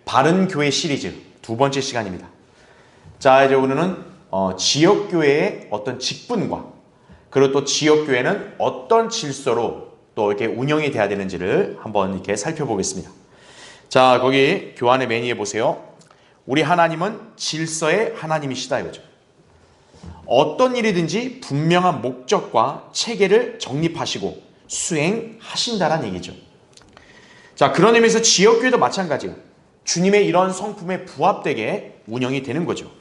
바른 교회 시리즈 두 번째 시간입니다. 자, 이제 오늘은 지역교회의 어떤 직분과 그리고 또 지역교회는 어떤 질서로 또 이렇게 운영이 돼야 되는지를 한번 이렇게 살펴보겠습니다. 자, 거기 교환의 매니에 보세요. 우리 하나님은 질서의 하나님이시다 이거죠. 어떤 일이든지 분명한 목적과 체계를 정립하시고 수행하신다는 얘기죠. 자, 그런 의미에서 지역교회도 마찬가지예요. 주님의 이런 성품에 부합되게 운영이 되는 거죠.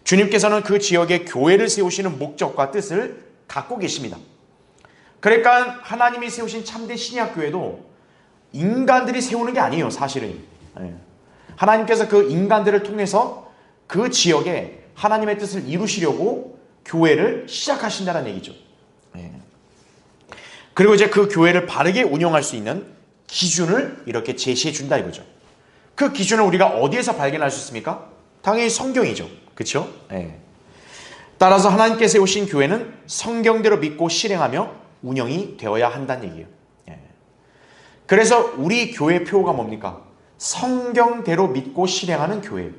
주님께서는 그 지역에 교회를 세우시는 목적과 뜻을 갖고 계십니다. 그러니까 하나님이 세우신 참된 신약교회도 인간들이 세우는 게 아니에요, 사실은. 하나님께서 그 인간들을 통해서 그 지역에 하나님의 뜻을 이루시려고 교회를 시작하신다는 얘기죠. 그리고 이제 그 교회를 바르게 운영할 수 있는 기준을 이렇게 제시해 준다 이거죠. 그 기준을 우리가 어디에서 발견할 수 있습니까? 당연히 성경이죠. 그렇죠? 따라서 하나님께서 세우신 교회는 성경대로 믿고 실행하며 운영이 되어야 한다는 얘기예요. 그래서 우리 교회 표가 뭡니까? 성경대로 믿고 실행하는 교회예요.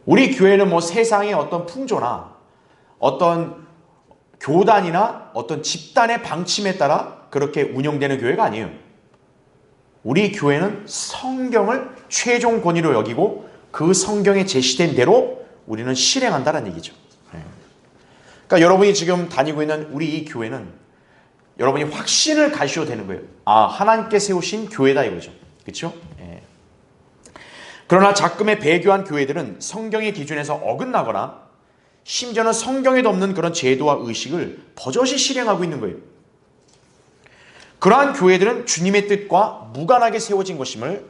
우리 교회는 뭐 세상의 어떤 풍조나 어떤 교단이나 어떤 집단의 방침에 따라 그렇게 운영되는 교회가 아니에요. 우리 교회는 성경을 최종 권위로 여기고 그 성경에 제시된 대로 우리는 실행한다는 얘기죠. 그러니까 여러분이 지금 다니고 있는 우리 이 교회는 여러분이 확신을 가지셔도 되는 거예요. 아, 하나님께 세우신 교회다 이거죠. 그렇죠? 그러나 작금의 배교한 교회들은 성경의 기준에서 어긋나거나 심지어는 성경에도 없는 그런 제도와 의식을 버젓이 실행하고 있는 거예요. 그러한 교회들은 주님의 뜻과 무관하게 세워진 것임을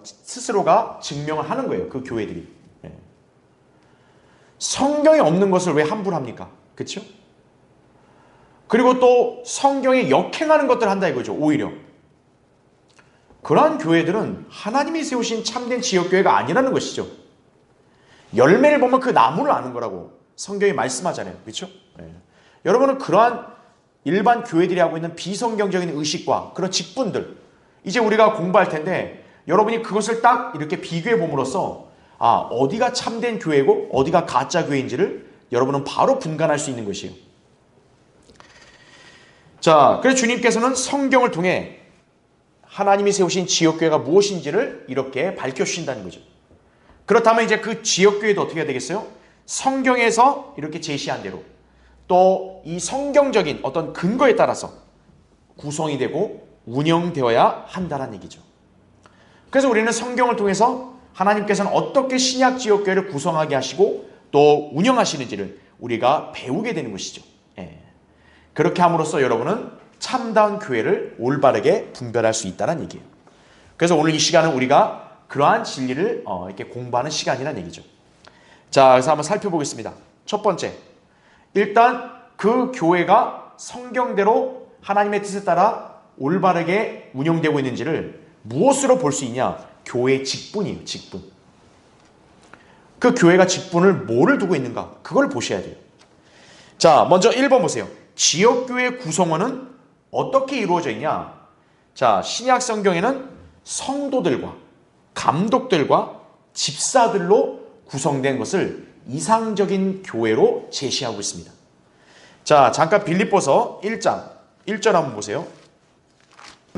스스로가 증명을 하는 거예요. 그 교회들이. 성경에 없는 것을 왜 함부로 합니까? 그렇죠? 그리고 또 성경에 역행하는 것들을 한다 이거죠. 오히려. 그러한 교회들은 하나님이 세우신 참된 지역교회가 아니라는 것이죠. 열매를 보면 그 나무를 아는 거라고 성경이 말씀하잖아요. 그렇죠? 여러분은 그러한 일반 교회들이 하고 있는 비성경적인 의식과 그런 직분들 이제 우리가 공부할 텐데 여러분이 그것을 딱 이렇게 비교해 봄으로써 어디가 참된 교회고 어디가 가짜 교회인지를 여러분은 바로 분간할 수 있는 것이에요. 자, 그래서 주님께서는 성경을 통해 하나님이 세우신 지역교회가 무엇인지를 이렇게 밝혀주신다는 거죠. 그렇다면 이제 그 지역교회도 어떻게 해야 되겠어요? 성경에서 이렇게 제시한 대로 또 이 성경적인 어떤 근거에 따라서 구성이 되고 운영되어야 한다는 얘기죠. 그래서 우리는 성경을 통해서 하나님께서는 어떻게 신약 지역교회를 구성하게 하시고 또 운영하시는지를 우리가 배우게 되는 것이죠. 그렇게 함으로써 여러분은 참다운 교회를 올바르게 분별할 수 있다는 얘기예요. 그래서 오늘 이 시간은 우리가 그러한 진리를 이렇게 공부하는 시간이라는 얘기죠. 자, 그래서 한번 살펴보겠습니다. 첫 번째, 일단 그 교회가 성경대로 하나님의 뜻에 따라 올바르게 운영되고 있는지를 무엇으로 볼 수 있냐? 교회의 직분이에요. 직분. 그 교회가 직분을 뭐를 두고 있는가? 그걸 보셔야 돼요. 자, 먼저 1번 보세요. 지역교회 구성원은 어떻게 이루어져 있냐? 자, 신약 성경에는 성도들과 감독들과 집사들로 구성된 것을 이상적인 교회로 제시하고 있습니다. 자, 잠깐 빌립보서 1장 1절 한번 보세요.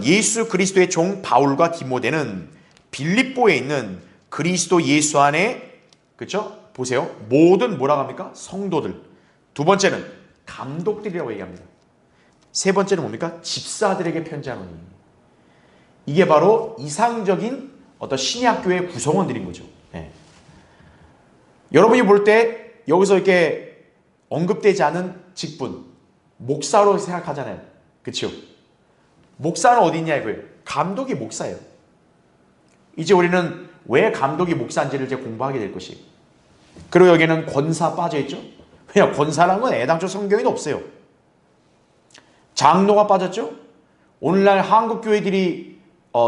예수 그리스도의 종 바울과 디모데는 빌립보에 있는 그리스도 예수 안에, 그렇죠? 보세요. 모든 뭐라고 합니까? 성도들. 두 번째는 감독들이라고 얘기합니다. 세 번째는 뭡니까? 집사들에게 편지하노니. 이게 바로 이상적인 어떤 신약교회 구성원들인 거죠. 여러분이 볼 때 여기서 이렇게 언급되지 않은 직분, 목사로 생각하잖아요. 그렇죠? 목사는 어디 있냐 이거예요. 감독이 목사예요. 이제 우리는 왜 감독이 목사인지를 이제 공부하게 될 것이에요. 그리고 여기는 권사 빠져있죠? 왜냐? 권사라는 건 애당초 성경에도 없어요. 장로가 빠졌죠? 오늘날 한국 교회들이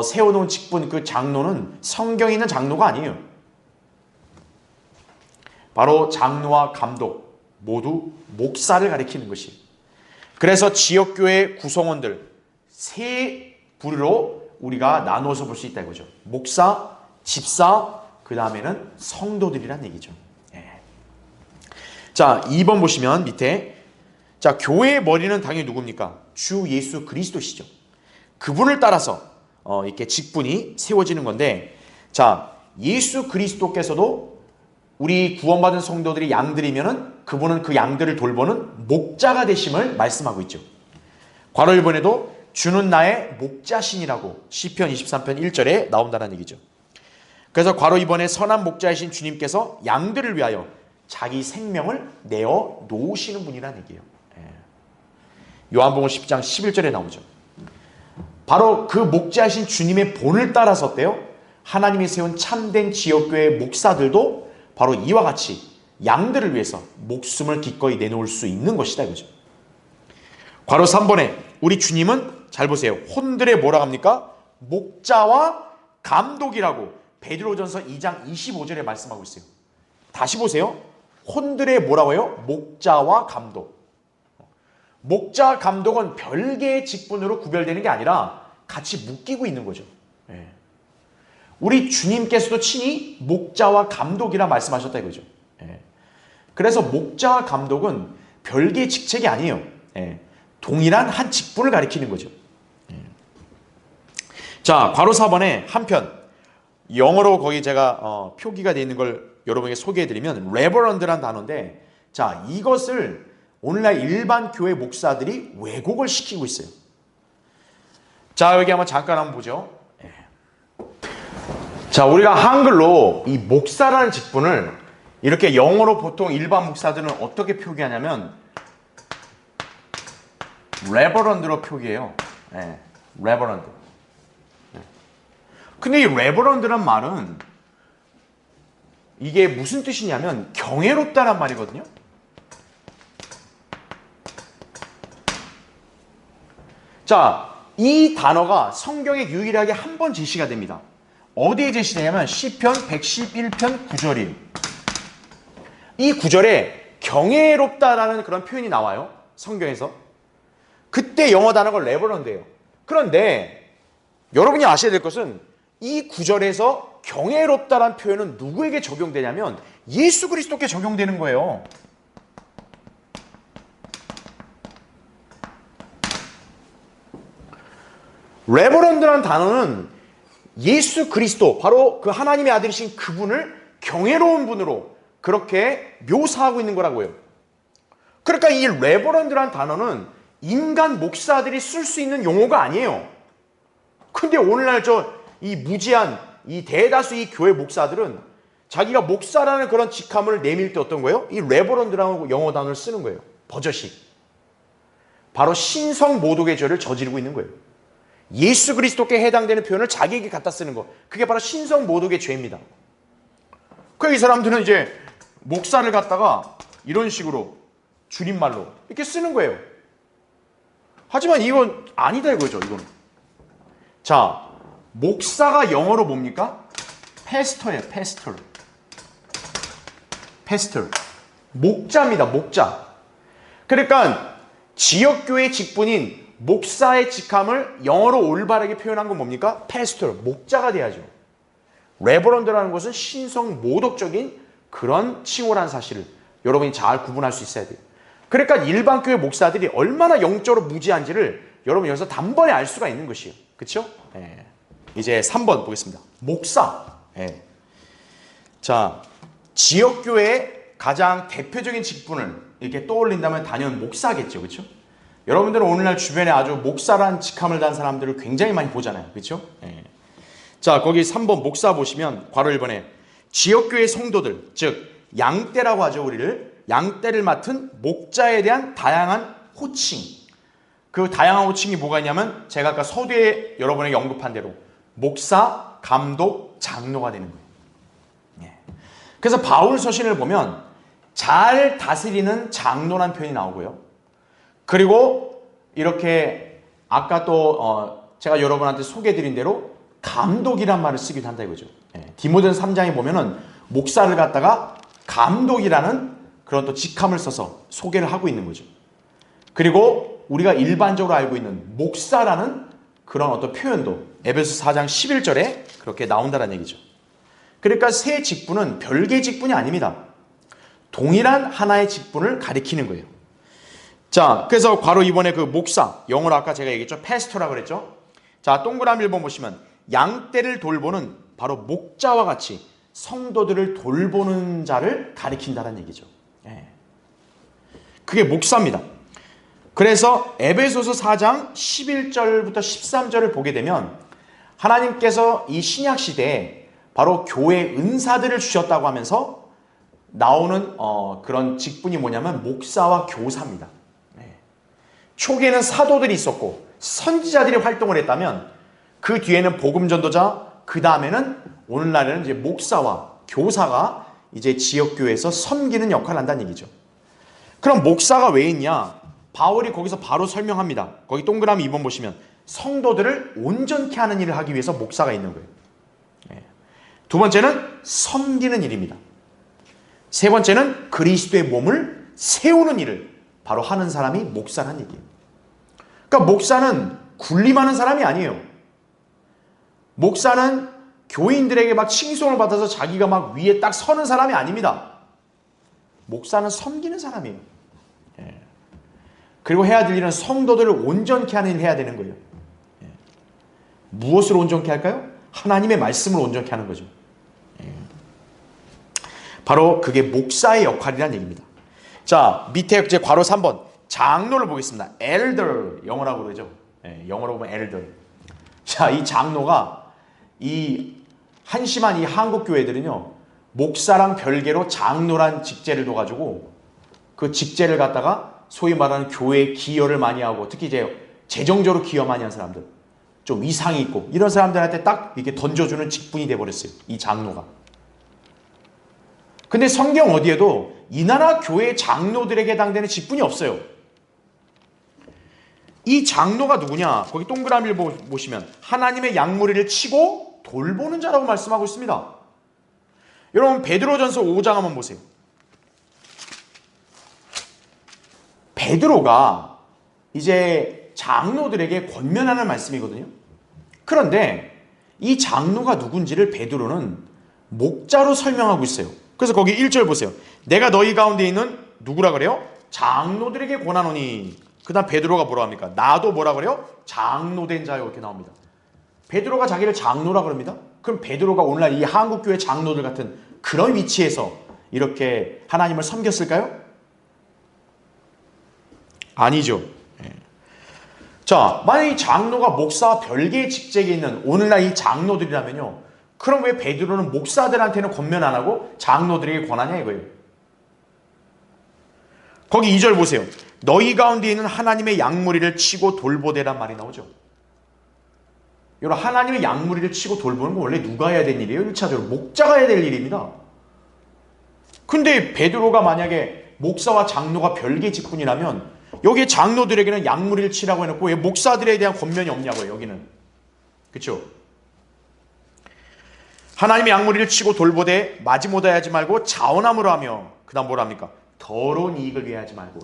세워놓은 직분, 그 장로는 성경에 있는 장로가 아니에요. 바로 장로와 감독 모두 목사를 가리키는 것이에요. 그래서 지역교회 구성원들 세 부류로 우리가 나누어서 볼 수 있다 이거죠. 목사, 집사, 그 다음에는 성도들이란 얘기죠. 예. 자, 2번 보시면 밑에, 자, 교회의 머리는 당연히 누굽니까? 주 예수 그리스도시죠. 그분을 따라서 이렇게 직분이 세워지는 건데, 자, 예수 그리스도께서도 우리 구원받은 성도들이 양들이면은 그분은 그 양들을 돌보는 목자가 되심을 말씀하고 있죠. 괄호 1번에도 주는 나의 목자신이라고 시편 23편 1절에 나온다는 얘기죠. 그래서 괄호 2번에 선한 목자이신 주님께서 양들을 위하여 자기 생명을 내어 놓으시는 분이라는 얘기예요. 요한복음 10장 11절에 나오죠. 바로 그 목자이신 주님의 본을 따라서 어때요? 하나님이 세운 참된 지역교회 목사들도 바로 이와 같이 양들을 위해서 목숨을 기꺼이 내놓을 수 있는 것이다 이거죠. 괄호 3번에 우리 주님은 잘 보세요. 혼들의 뭐라 합니까? 목자와 감독이라고 베드로전서 2장 25절에 말씀하고 있어요. 다시 보세요. 혼들의 뭐라고 해요? 목자와 감독. 목자, 감독은 별개의 직분으로 구별되는 게 아니라 같이 묶이고 있는 거죠. 우리 주님께서도 친히 목자와 감독이라 말씀하셨다 이거죠. 그래서 목자와 감독은 별개의 직책이 아니에요. 동일한 한 직분을 가리키는 거죠. 자, 괄호 4번에 한편 영어로 거기 제가 표기가 되어 있는 걸 여러분에게 소개해드리면 레버런드란 단어인데, 자, 이것을 오늘날 일반 교회 목사들이 왜곡을 시키고 있어요. 자, 여기 한번 잠깐 한번 보죠. 자, 우리가 한글로 이 목사라는 직분을 이렇게 영어로 보통 일반 목사들은 어떻게 표기하냐면 레버런드로 표기해요. 레버런드. 근데 이 레버런드란 말은 이게 무슨 뜻이냐면 경외롭다란 말이거든요. 자, 이 단어가 성경에 유일하게 한 번 제시가 됩니다. 어디에 제시되냐면 시편 111편 9절이에요. 이 구절에 경외롭다라는 그런 표현이 나와요. 성경에서. 그때 영어 단어가 레버런드예요. 그런데 여러분이 아셔야 될 것은 이 구절에서 경외롭다라는 표현은 누구에게 적용되냐면 예수 그리스도께 적용되는 거예요. 레버런드라는 단어는 예수 그리스도, 바로 그 하나님의 아들이신 그분을 경외로운 분으로 그렇게 묘사하고 있는 거라고요. 그러니까 이 레버런드라는 단어는 인간 목사들이 쓸 수 있는 용어가 아니에요. 근데 오늘날 이 무지한 이 대다수의 교회 목사들은 자기가 목사라는 그런 직함을 내밀 때 어떤 거예요? 이 레버런드라는 영어 단어를 쓰는 거예요. 버젓이. 바로 신성 모독의 죄를 저지르고 있는 거예요. 예수 그리스도께 해당되는 표현을 자기에게 갖다 쓰는 거. 그게 바로 신성 모독의 죄입니다. 이 사람들은 이제 목사를 갖다가 이런 식으로 줄임말로 이렇게 쓰는 거예요. 하지만 이건 아니다 이거죠, 이건. 자, 목사가 영어로 뭡니까? 패스터예요, 패스터. 패스터. 목자입니다, 목자. 그러니까 지역교회 직분인 목사의 직함을 영어로 올바르게 표현한 건 뭡니까? 패스터, 목자가 돼야죠. 레버런드라는 것은 신성 모독적인 그런 칭호라는 사실을 여러분이 잘 구분할 수 있어야 돼요. 그러니까 일반 교회 목사들이 얼마나 영적으로 무지한지를 여러분 여기서 단번에 알 수가 있는 것이에요. 그렇죠? 이제 3번 보겠습니다. 목사. 자, 지역교회의 가장 대표적인 직분을 이렇게 떠올린다면 단연 목사겠죠. 그렇죠? 여러분들은 오늘날 주변에 아주 목사라는 직함을 단 사람들을 굉장히 많이 보잖아요. 그렇죠? 자, 거기 3번 목사 보시면 괄호 1번에 지역교회 성도들, 즉 양떼라고 하죠. 우리를. 양떼를 맡은 목자에 대한 다양한 호칭. 그 다양한 호칭이 뭐가 있냐면 제가 아까 서두에 여러분에게 언급한 대로 목사, 감독, 장로가 되는 거예요. 그래서 바울 서신을 보면 잘 다스리는 장로라는 표현이 나오고요. 그리고 이렇게 아까 또 제가 여러분한테 소개해드린 대로 감독이란 말을 쓰기도 한다 이거죠. 디모데전서 3장에 보면은 목사를 갖다가 감독이라는 그런 또 직함을 써서 소개를 하고 있는 거죠. 그리고 우리가 일반적으로 알고 있는 목사라는 그런 어떤 표현도 에베소 4장 11절에 그렇게 나온다는 얘기죠. 그러니까 세 직분은 별개의 직분이 아닙니다. 동일한 하나의 직분을 가리키는 거예요. 자, 그래서 바로 이번에 그 목사, 영어로 아까 제가 얘기했죠. 패스토라고 그랬죠. 자, 동그라미 1번 보시면 양떼를 돌보는 바로 목자와 같이 성도들을 돌보는 자를 가리킨다는 얘기죠. 그게 목사입니다. 그래서 에베소서 4장 11절부터 13절을 보게 되면 하나님께서 이 신약 시대에 바로 교회 은사들을 주셨다고 하면서 나오는 그런 직분이 뭐냐면 목사와 교사입니다. 초기에는 사도들이 있었고 선지자들이 활동을 했다면 그 뒤에는 복음 전도자, 그 다음에는 오늘날에는 이제 목사와 교사가 이제 지역교회에서 섬기는 역할을 한다는 얘기죠. 그럼 목사가 왜 있냐? 바울이 거기서 바로 설명합니다. 거기 동그라미 2번 보시면 성도들을 온전케 하는 일을 하기 위해서 목사가 있는 거예요. 두 번째는 섬기는 일입니다. 세 번째는 그리스도의 몸을 세우는 일을 바로 하는 사람이 목사라는 얘기예요. 그러니까 목사는 군림하는 사람이 아니에요. 목사는 교인들에게 막 칭송을 받아서 자기가 막 위에 딱 서는 사람이 아닙니다. 목사는 섬기는 사람이에요. 그리고 해야 될 일은 성도들을 온전케 하는 일을 해야 되는 거예요. 무엇을 온전케 할까요? 하나님의 말씀을 온전케 하는 거죠. 바로 그게 목사의 역할이라는 얘기입니다. 자, 밑에 이제 괄호 3번 장로를 보겠습니다. elder 영어라고 그러죠. 영어로 보면 elder. 자, 이 장로가 이 한심한 이 한국 교회들은요 목사랑 별개로 장로란 직제를 둬가지고 그 직제를 갖다가 소위 말하는 교회에 기여를 많이 하고 특히 이제 재정적으로 기여 많이 한 사람들 좀 위상이 있고 이런 사람들한테 딱 이렇게 던져주는 직분이 돼버렸어요. 이 장로가. 근데 성경 어디에도 이 나라 교회 장로들에게 해당되는 직분이 없어요. 이 장로가 누구냐? 거기 동그라미를 보시면 하나님의 양무리를 치고 돌보는 자라고 말씀하고 있습니다. 여러분 베드로전서 5장 한번 보세요. 베드로가 이제 장로들에게 권면하는 말씀이거든요. 그런데 이 장로가 누군지를 베드로는 목자로 설명하고 있어요. 그래서 거기 1절 보세요. 내가 너희 가운데 있는 누구라 그래요? 장로들에게 권하노니. 그 다음 베드로가 뭐라 합니까? 나도 뭐라 그래요? 장로된 자요. 이렇게 나옵니다. 베드로가 자기를 장로라 그럽니다. 그럼 베드로가 오늘날 이 한국교회 장로들 같은 그런 위치에서 이렇게 하나님을 섬겼을까요? 아니죠. 자, 만약 이 장로가 목사와 별개의 직책에 있는 오늘날 이 장로들이라면요. 그럼 왜 베드로는 목사들한테는 권면 안 하고 장로들에게 권하냐 이거예요. 거기 2절 보세요. 너희 가운데 있는 하나님의 양무리를 치고 돌보되란 말이 나오죠. 여러분 하나님의 양무리를 치고 돌보는 건 원래 누가 해야 될 일이에요? 1차적으로 목자가 해야 될 일입니다. 근데 베드로가 만약에 목사와 장로가 별개의 직분이라면 여기에 장로들에게는 양무리를 치라고 해놓고 왜 목사들에 대한 권면이 없냐고요. 여기는. 그렇죠? 하나님의 양무리를 치고 돌보되 마지못하게 하지 말고 자원함으로 하며 그 다음 뭐라 합니까? 더러운 이익을 위해 하지 말고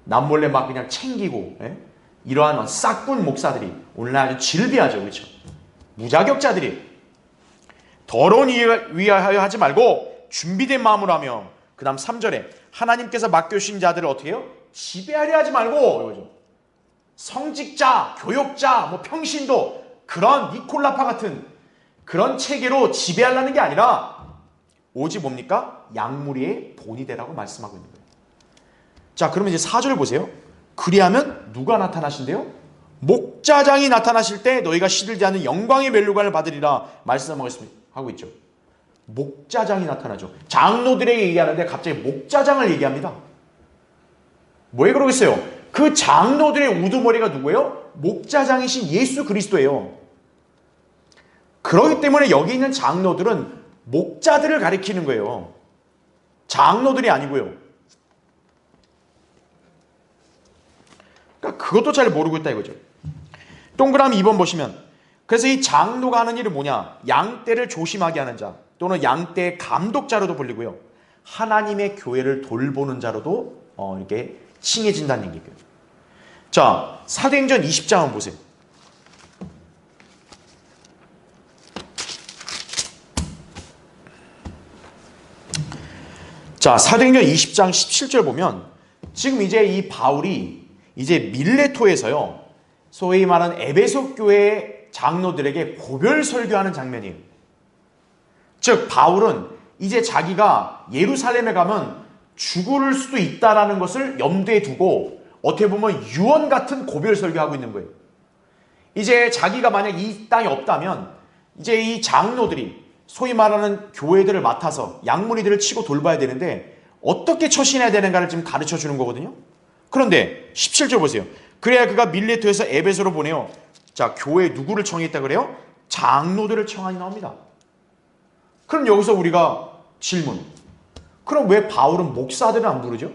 남몰래 막 그냥 챙기고 이러한 싹군 목사들이 오늘날 아주 질비하죠. 그렇죠? 무자격자들이 더러운 이익을 위하여 하지 말고 준비된 마음으로 하며 그 다음 3절에 하나님께서 맡겨주신 자들을 어떻게 해요? 지배하려 하지 말고 이거죠. 성직자, 교역자, 뭐 평신도 그런 니콜라파 같은 그런 체계로 지배하려는 게 아니라 오직 뭡니까? 양무리의 본이 되라고 말씀하고 있는 거예요. 자, 그러면 이제 4절 보세요. 그리하면 누가 나타나신대요? 목자장이 나타나실 때 너희가 시들지 않는 영광의 멸류관을 받으리라 말씀하고 있죠. 목자장이 나타나죠. 장로들에게 얘기하는데 갑자기 목자장을 얘기합니다. 왜 그러겠어요? 그 장로들의 우두머리가 누구예요? 목자장이신 예수 그리스도예요. 그렇기 때문에 여기 있는 장로들은 목자들을 가리키는 거예요. 장로들이 아니고요. 그러니까 그것도 잘 모르고 있다 이거죠. 동그라미 2번 보시면 그래서 이 장로가 하는 일은 뭐냐? 양떼를 조심하게 하는 자 또는 양떼의 감독자로도 불리고요. 하나님의 교회를 돌보는 자로도 이렇게 칭해진다는 얘기예요. 자, 사도행전 20장 한번 보세요. 자, 사도행전 20장 17절 보면 지금 이제 이 바울이 이제 밀레토에서요, 소위 말하는 에베소 교회 장로들에게 고별 설교하는 장면이에요. 즉 바울은 이제 자기가 예루살렘에 가면 죽을 수도 있다라는 것을 염두에 두고 어떻게 보면 유언 같은 고별 설교하고 있는 거예요. 이제 자기가 만약 이 땅에 없다면 이제 이 장로들이 소위 말하는 교회들을 맡아서 양무리들을 치고 돌봐야 되는데 어떻게 처신해야 되는가를 지금 가르쳐 주는 거거든요. 그런데 17절 보세요. 그래야 그가 밀레토에서 에베소로 보내요. 자, 교회 누구를 청했다 그래요? 장로들을 청하니 나옵니다. 그럼 여기서 우리가 질문. 그럼 왜 바울은 목사들은 안 부르죠?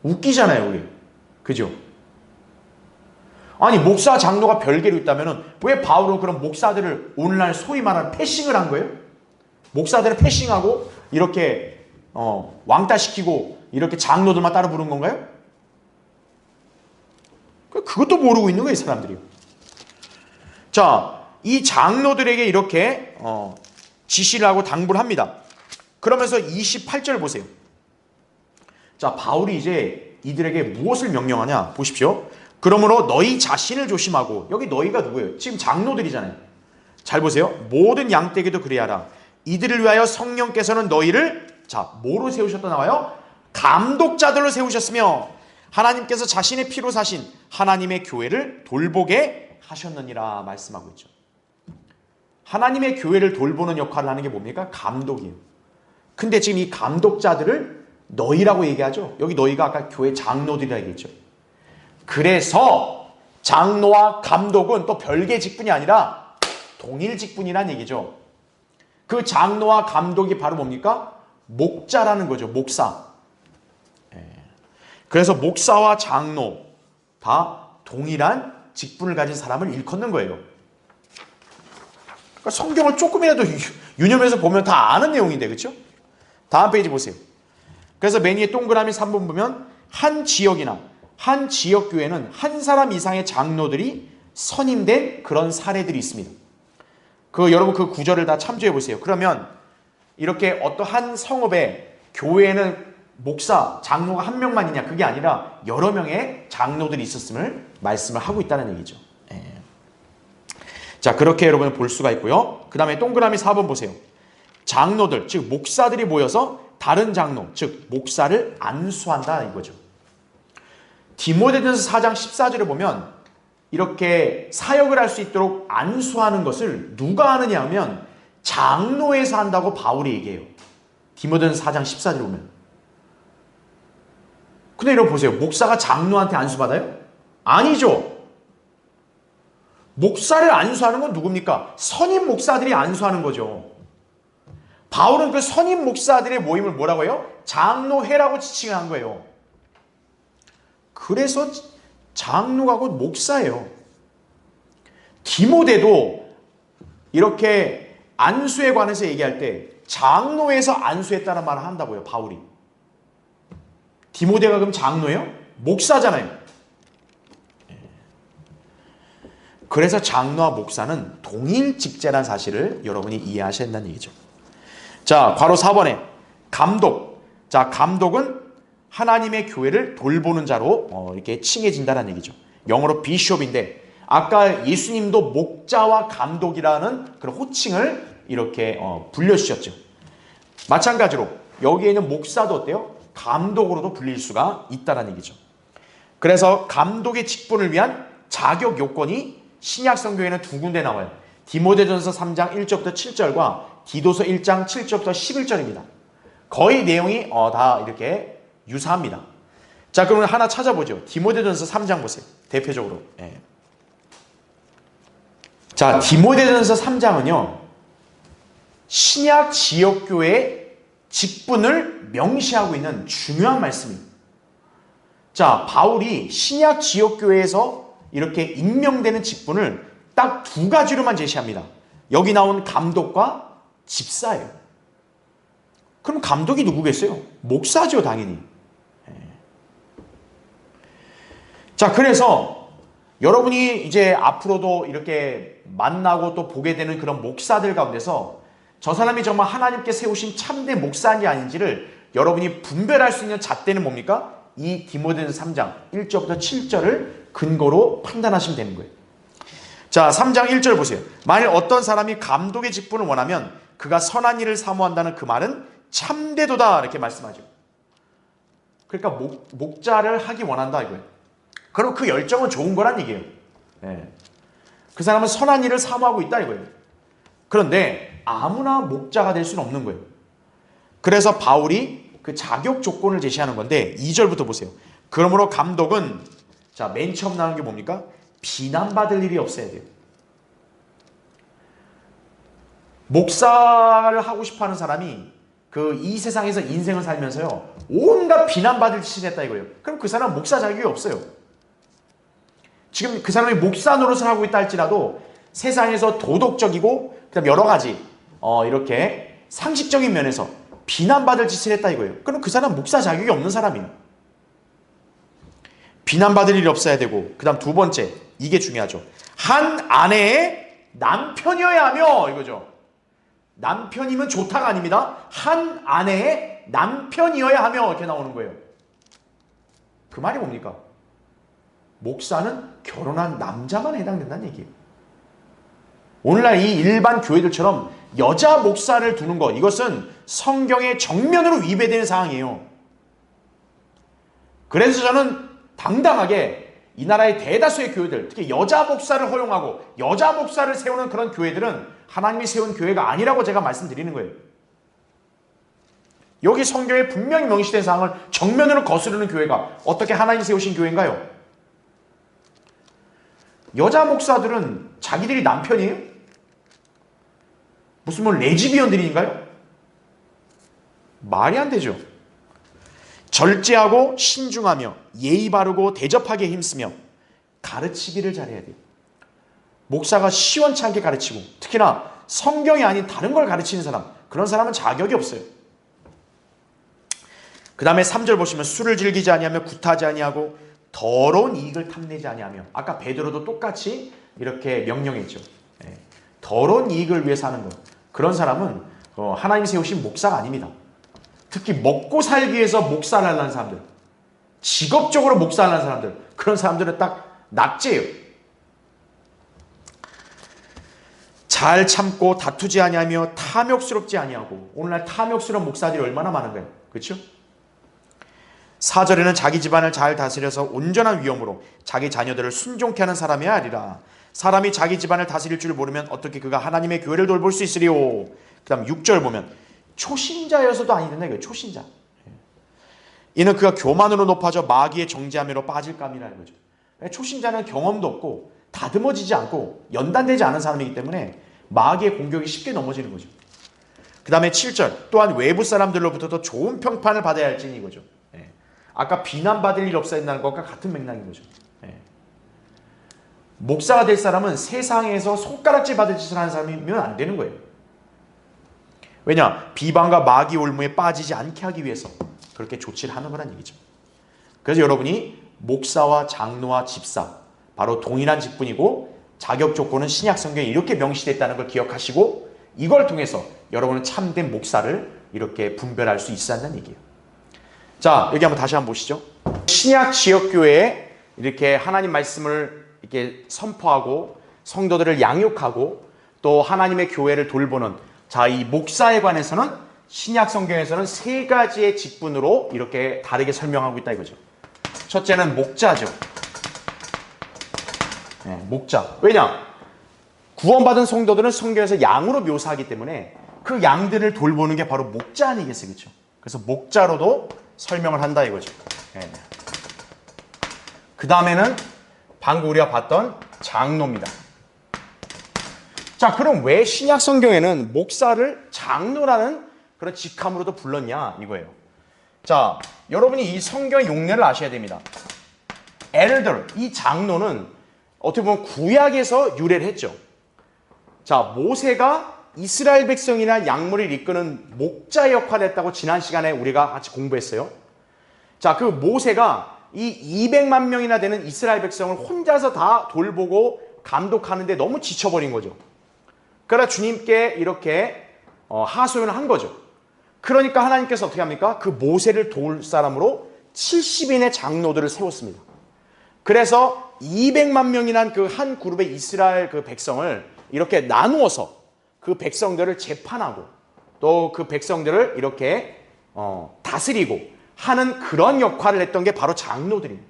웃기잖아요, 우리. 그죠? 아니, 목사 장로가 별개로 있다면 왜 바울은 그럼 목사들을 오늘날 소위 말하는 패싱을 한 거예요? 목사들을 패싱하고 이렇게 왕따시키고 이렇게 장로들만 따로 부른 건가요? 그것도 모르고 있는 거예요, 사람들이. 자, 이 장로들에게 이렇게 지시를 하고 당부를 합니다. 그러면서 28절 보세요. 자, 바울이 이제 이들에게 무엇을 명령하냐 보십시오. 그러므로 너희 자신을 조심하고, 여기 너희가 누구예요? 지금 장로들이잖아요. 잘 보세요. 모든 양떼에게도 그리하라. 이들을 위하여 성령께서는 너희를 자, 뭐로 세우셨다 나와요? 감독자들로 세우셨으며 하나님께서 자신의 피로 사신 하나님의 교회를 돌보게 하셨느니라 말씀하고 있죠. 하나님의 교회를 돌보는 역할을 하는 게 뭡니까? 감독이에요. 근데 지금 이 감독자들을 너희라고 얘기하죠. 여기 너희가 아까 교회 장로들이라 얘기했죠. 그래서 장로와 감독은 또 별개 직분이 아니라 동일 직분이란 얘기죠. 그 장로와 감독이 바로 뭡니까? 목자라는 거죠. 목사. 그래서 목사와 장로 다 동일한 직분을 가진 사람을 일컫는 거예요. 그러니까 성경을 조금이라도 유념해서 보면 다 아는 내용인데, 그렇죠? 다음 페이지 보세요. 그래서 맨 위에 동그라미 3번 보면 한 지역이나 한 지역교회는 한 사람 이상의 장로들이 선임된 그런 사례들이 있습니다. 여러분 그 구절을 다 참조해 보세요. 그러면 이렇게 어떠한 성읍에 교회에는 목사, 장로가 한 명만 있냐, 그게 아니라 여러 명의 장로들이 있었음을 말씀을 하고 있다는 얘기죠. 자, 그렇게 여러분 볼 수가 있고요. 그 다음에 동그라미 4번 보세요. 장로들, 즉 목사들이 모여서 다른 장로, 즉 목사를 안수한다 이거죠. 디모데전서 4장 14절에 보면 이렇게 사역을 할 수 있도록 안수하는 것을 누가 하느냐 하면 장로에서 한다고 바울이 얘기해요. 디모데전서 4장 14절에 보면. 근데 여러분 보세요. 목사가 장로한테 안수받아요? 아니죠. 목사를 안수하는 건 누굽니까? 선임 목사들이 안수하는 거죠. 바울은 그 선임 목사들의 모임을 뭐라고 해요? 장로회라고 지칭을 한 거예요. 그래서 장로가 곧 목사예요. 디모데도 이렇게 안수에 관해서 얘기할 때 장로에서 안수했다는 말을 한다고요, 바울이. 디모데가 그럼 장로예요? 목사잖아요. 그래서 장로와 목사는 동일 직제라는 사실을 여러분이 이해하셔야 한다는 얘기죠. 자, 괄호 4번에 감독. 자, 감독은 하나님의 교회를 돌보는 자로 이렇게 칭해진다는 얘기죠. 영어로 비숍인데 아까 예수님도 목자와 감독이라는 그런 호칭을 이렇게 불려주셨죠. 마찬가지로 여기에는 목사도 어때요? 감독으로도 불릴 수가 있다는 얘기죠. 그래서 감독의 직분을 위한 자격 요건이 신약 성경에는 두 군데 나와요. 디모데전서 3장 1절부터 7절과 디도서 1장 7절부터 11절입니다. 거의 내용이 다 이렇게 유사합니다. 자, 그러면 하나 찾아보죠. 디모데전서 3장 보세요. 대표적으로. 자, 디모데전서 3장은요. 신약 지역교회의 직분을 명시하고 있는 중요한 말씀입니다. 자, 바울이 신약 지역교회에서 이렇게 임명되는 직분을 딱 두 가지로만 제시합니다. 여기 나온 감독과 집사예요. 그럼 감독이 누구겠어요? 목사죠, 당연히. 자, 그래서 여러분이 이제 앞으로도 이렇게 만나고 또 보게 되는 그런 목사들 가운데서 저 사람이 정말 하나님께 세우신 참된 목사인지 아닌지를 여러분이 분별할 수 있는 잣대는 뭡니까? 이 디모데전서 3장 1절부터 7절을 근거로 판단하시면 되는 거예요. 자, 3장 1절 보세요. 만일 어떤 사람이 감독의 직분을 원하면 그가 선한 일을 사모한다는 그 말은 참되도다 이렇게 말씀하죠. 그러니까 목자를 하기 원한다 이거예요. 그럼 그 열정은 좋은 거란 얘기예요. 네. 그 사람은 선한 일을 사모하고 있다 이거예요. 그런데 아무나 목자가 될 수는 없는 거예요. 그래서 바울이 그 자격 조건을 제시하는 건데 2절부터 보세요. 그러므로 감독은 자, 맨 처음 나오는 게 뭡니까? 비난받을 일이 없어야 돼요. 목사를 하고 싶어하는 사람이 이 세상에서 인생을 살면서요 온갖 비난받을 짓을 했다 이거예요. 그럼 그 사람은 목사 자격이 없어요. 지금 그 사람이 목사 노릇을 하고 있다 할지라도 세상에서 도덕적이고 그다음 여러 가지 이렇게 상식적인 면에서 비난받을 짓을 했다 이거예요. 그럼 그 사람은 목사 자격이 없는 사람이에요. 비난받을 일이 없어야 되고 그다음 두 번째 이게 중요하죠. 한 아내의 남편이어야 하며 이거죠. 남편이면 좋다가 아닙니다. 한 아내의 남편이어야 하며 이렇게 나오는 거예요. 그 말이 뭡니까? 목사는 결혼한 남자만 해당된다는 얘기예요. 오늘날 이 일반 교회들처럼 여자 목사를 두는 것 이것은 성경의 정면으로 위배되는 사항이에요. 그래서 저는 당당하게 이 나라의 대다수의 교회들 특히 여자 목사를 허용하고 여자 목사를 세우는 그런 교회들은 하나님이 세운 교회가 아니라고 제가 말씀드리는 거예요. 여기 성경에 분명히 명시된 사항을 정면으로 거스르는 교회가 어떻게 하나님이 세우신 교회인가요? 여자 목사들은 자기들이 남편이에요? 무슨 뭐 레즈비언들인가요? 말이 안 되죠. 절제하고 신중하며 예의 바르고 대접하게 힘쓰며 가르치기를 잘해야 돼요. 목사가 시원찮게 가르치고 특히나 성경이 아닌 다른 걸 가르치는 사람 그런 사람은 자격이 없어요. 그 다음에 3절 보시면 술을 즐기지 아니하며 굿하지 아니하고 더러운 이익을 탐내지 아니하며 아까 베드로도 똑같이 이렇게 명령했죠. 더러운 이익을 위해서 하는 것 그런 사람은 하나님 세우신 목사가 아닙니다. 특히 먹고 살기 위해서 목사를 하려는 사람들 직업적으로 목사를 하는 사람들 그런 사람들은 딱 낙제예요. 잘 참고 다투지 아니하며 탐욕스럽지 아니하고 오늘날 탐욕스러운 목사들이 얼마나 많은 거예요. 그렇죠? 4절에는 자기 집안을 잘 다스려서 온전한 위엄으로 자기 자녀들을 순종케 하는 사람이야 하리라. 사람이 자기 집안을 다스릴 줄 모르면 어떻게 그가 하나님의 교회를 돌볼 수 있으리요. 그 다음 6절 보면 초신자여서도 아니 된다. 초신자. 이는 그가 교만으로 높아져 마귀의 정죄함으로 빠질감이라는 거죠. 초신자는 경험도 없고 다듬어지지 않고 연단되지 않은 사람이기 때문에 마귀의 공격이 쉽게 넘어지는 거죠. 그 다음에 7절 또한 외부 사람들로부터도 좋은 평판을 받아야 할지니 이거죠. 아까 비난받을 일 없어야 된다는 것과 같은 맥락인 거죠. 목사가 될 사람은 세상에서 손가락질 받을 짓을 하는 사람이면 안 되는 거예요. 왜냐? 비방과 마귀 올무에 빠지지 않게 하기 위해서 그렇게 조치를 하는 거란 얘기죠. 그래서 여러분이 목사와 장로와 집사 바로 동일한 직분이고 자격 조건은 신약 성경에 이렇게 명시됐다는 걸 기억하시고 이걸 통해서 여러분은 참된 목사를 이렇게 분별할 수 있어야 한다는 얘기예요. 자, 여기 한번 다시 한번 보시죠. 신약 지역교회에 이렇게 하나님 말씀을 이렇게 선포하고 성도들을 양육하고 또 하나님의 교회를 돌보는 자, 이 목사에 관해서는 신약 성경에서는 세 가지의 직분으로 이렇게 다르게 설명하고 있다 이거죠. 첫째는 목자죠. 목자. 왜냐? 구원받은 성도들은 성경에서 양으로 묘사하기 때문에 그 양들을 돌보는 게 바로 목자 아니겠어요? 그렇죠? 그래서 목자로도 설명을 한다 이거죠. 그 다음에는 방금 우리가 봤던 장로입니다. 자, 그럼 왜 신약 성경에는 목사를 장로라는 그런 직함으로도 불렀냐 이거예요. 자, 여러분이 이 성경 용례를 아셔야 됩니다. 엘더, 이 장로는 어떻게 보면 구약에서 유래를 했죠. 자, 모세가 이스라엘 백성이나 양무를 이끄는 목자 역할을 했다고 지난 시간에 우리가 같이 공부했어요. 자, 그 모세가 이 200만 명이나 되는 이스라엘 백성을 혼자서 다 돌보고 감독하는데 너무 지쳐버린 거죠. 그러나 주님께 이렇게 하소연을 한 거죠. 그러니까 하나님께서 어떻게 합니까? 그 모세를 도울 사람으로 70인의 장로들을 세웠습니다. 그래서 200만 명이란 그 한 그룹의 이스라엘 그 백성을 이렇게 나누어서 그 백성들을 재판하고 또 그 백성들을 이렇게 다스리고 하는 그런 역할을 했던 게 바로 장로들입니다.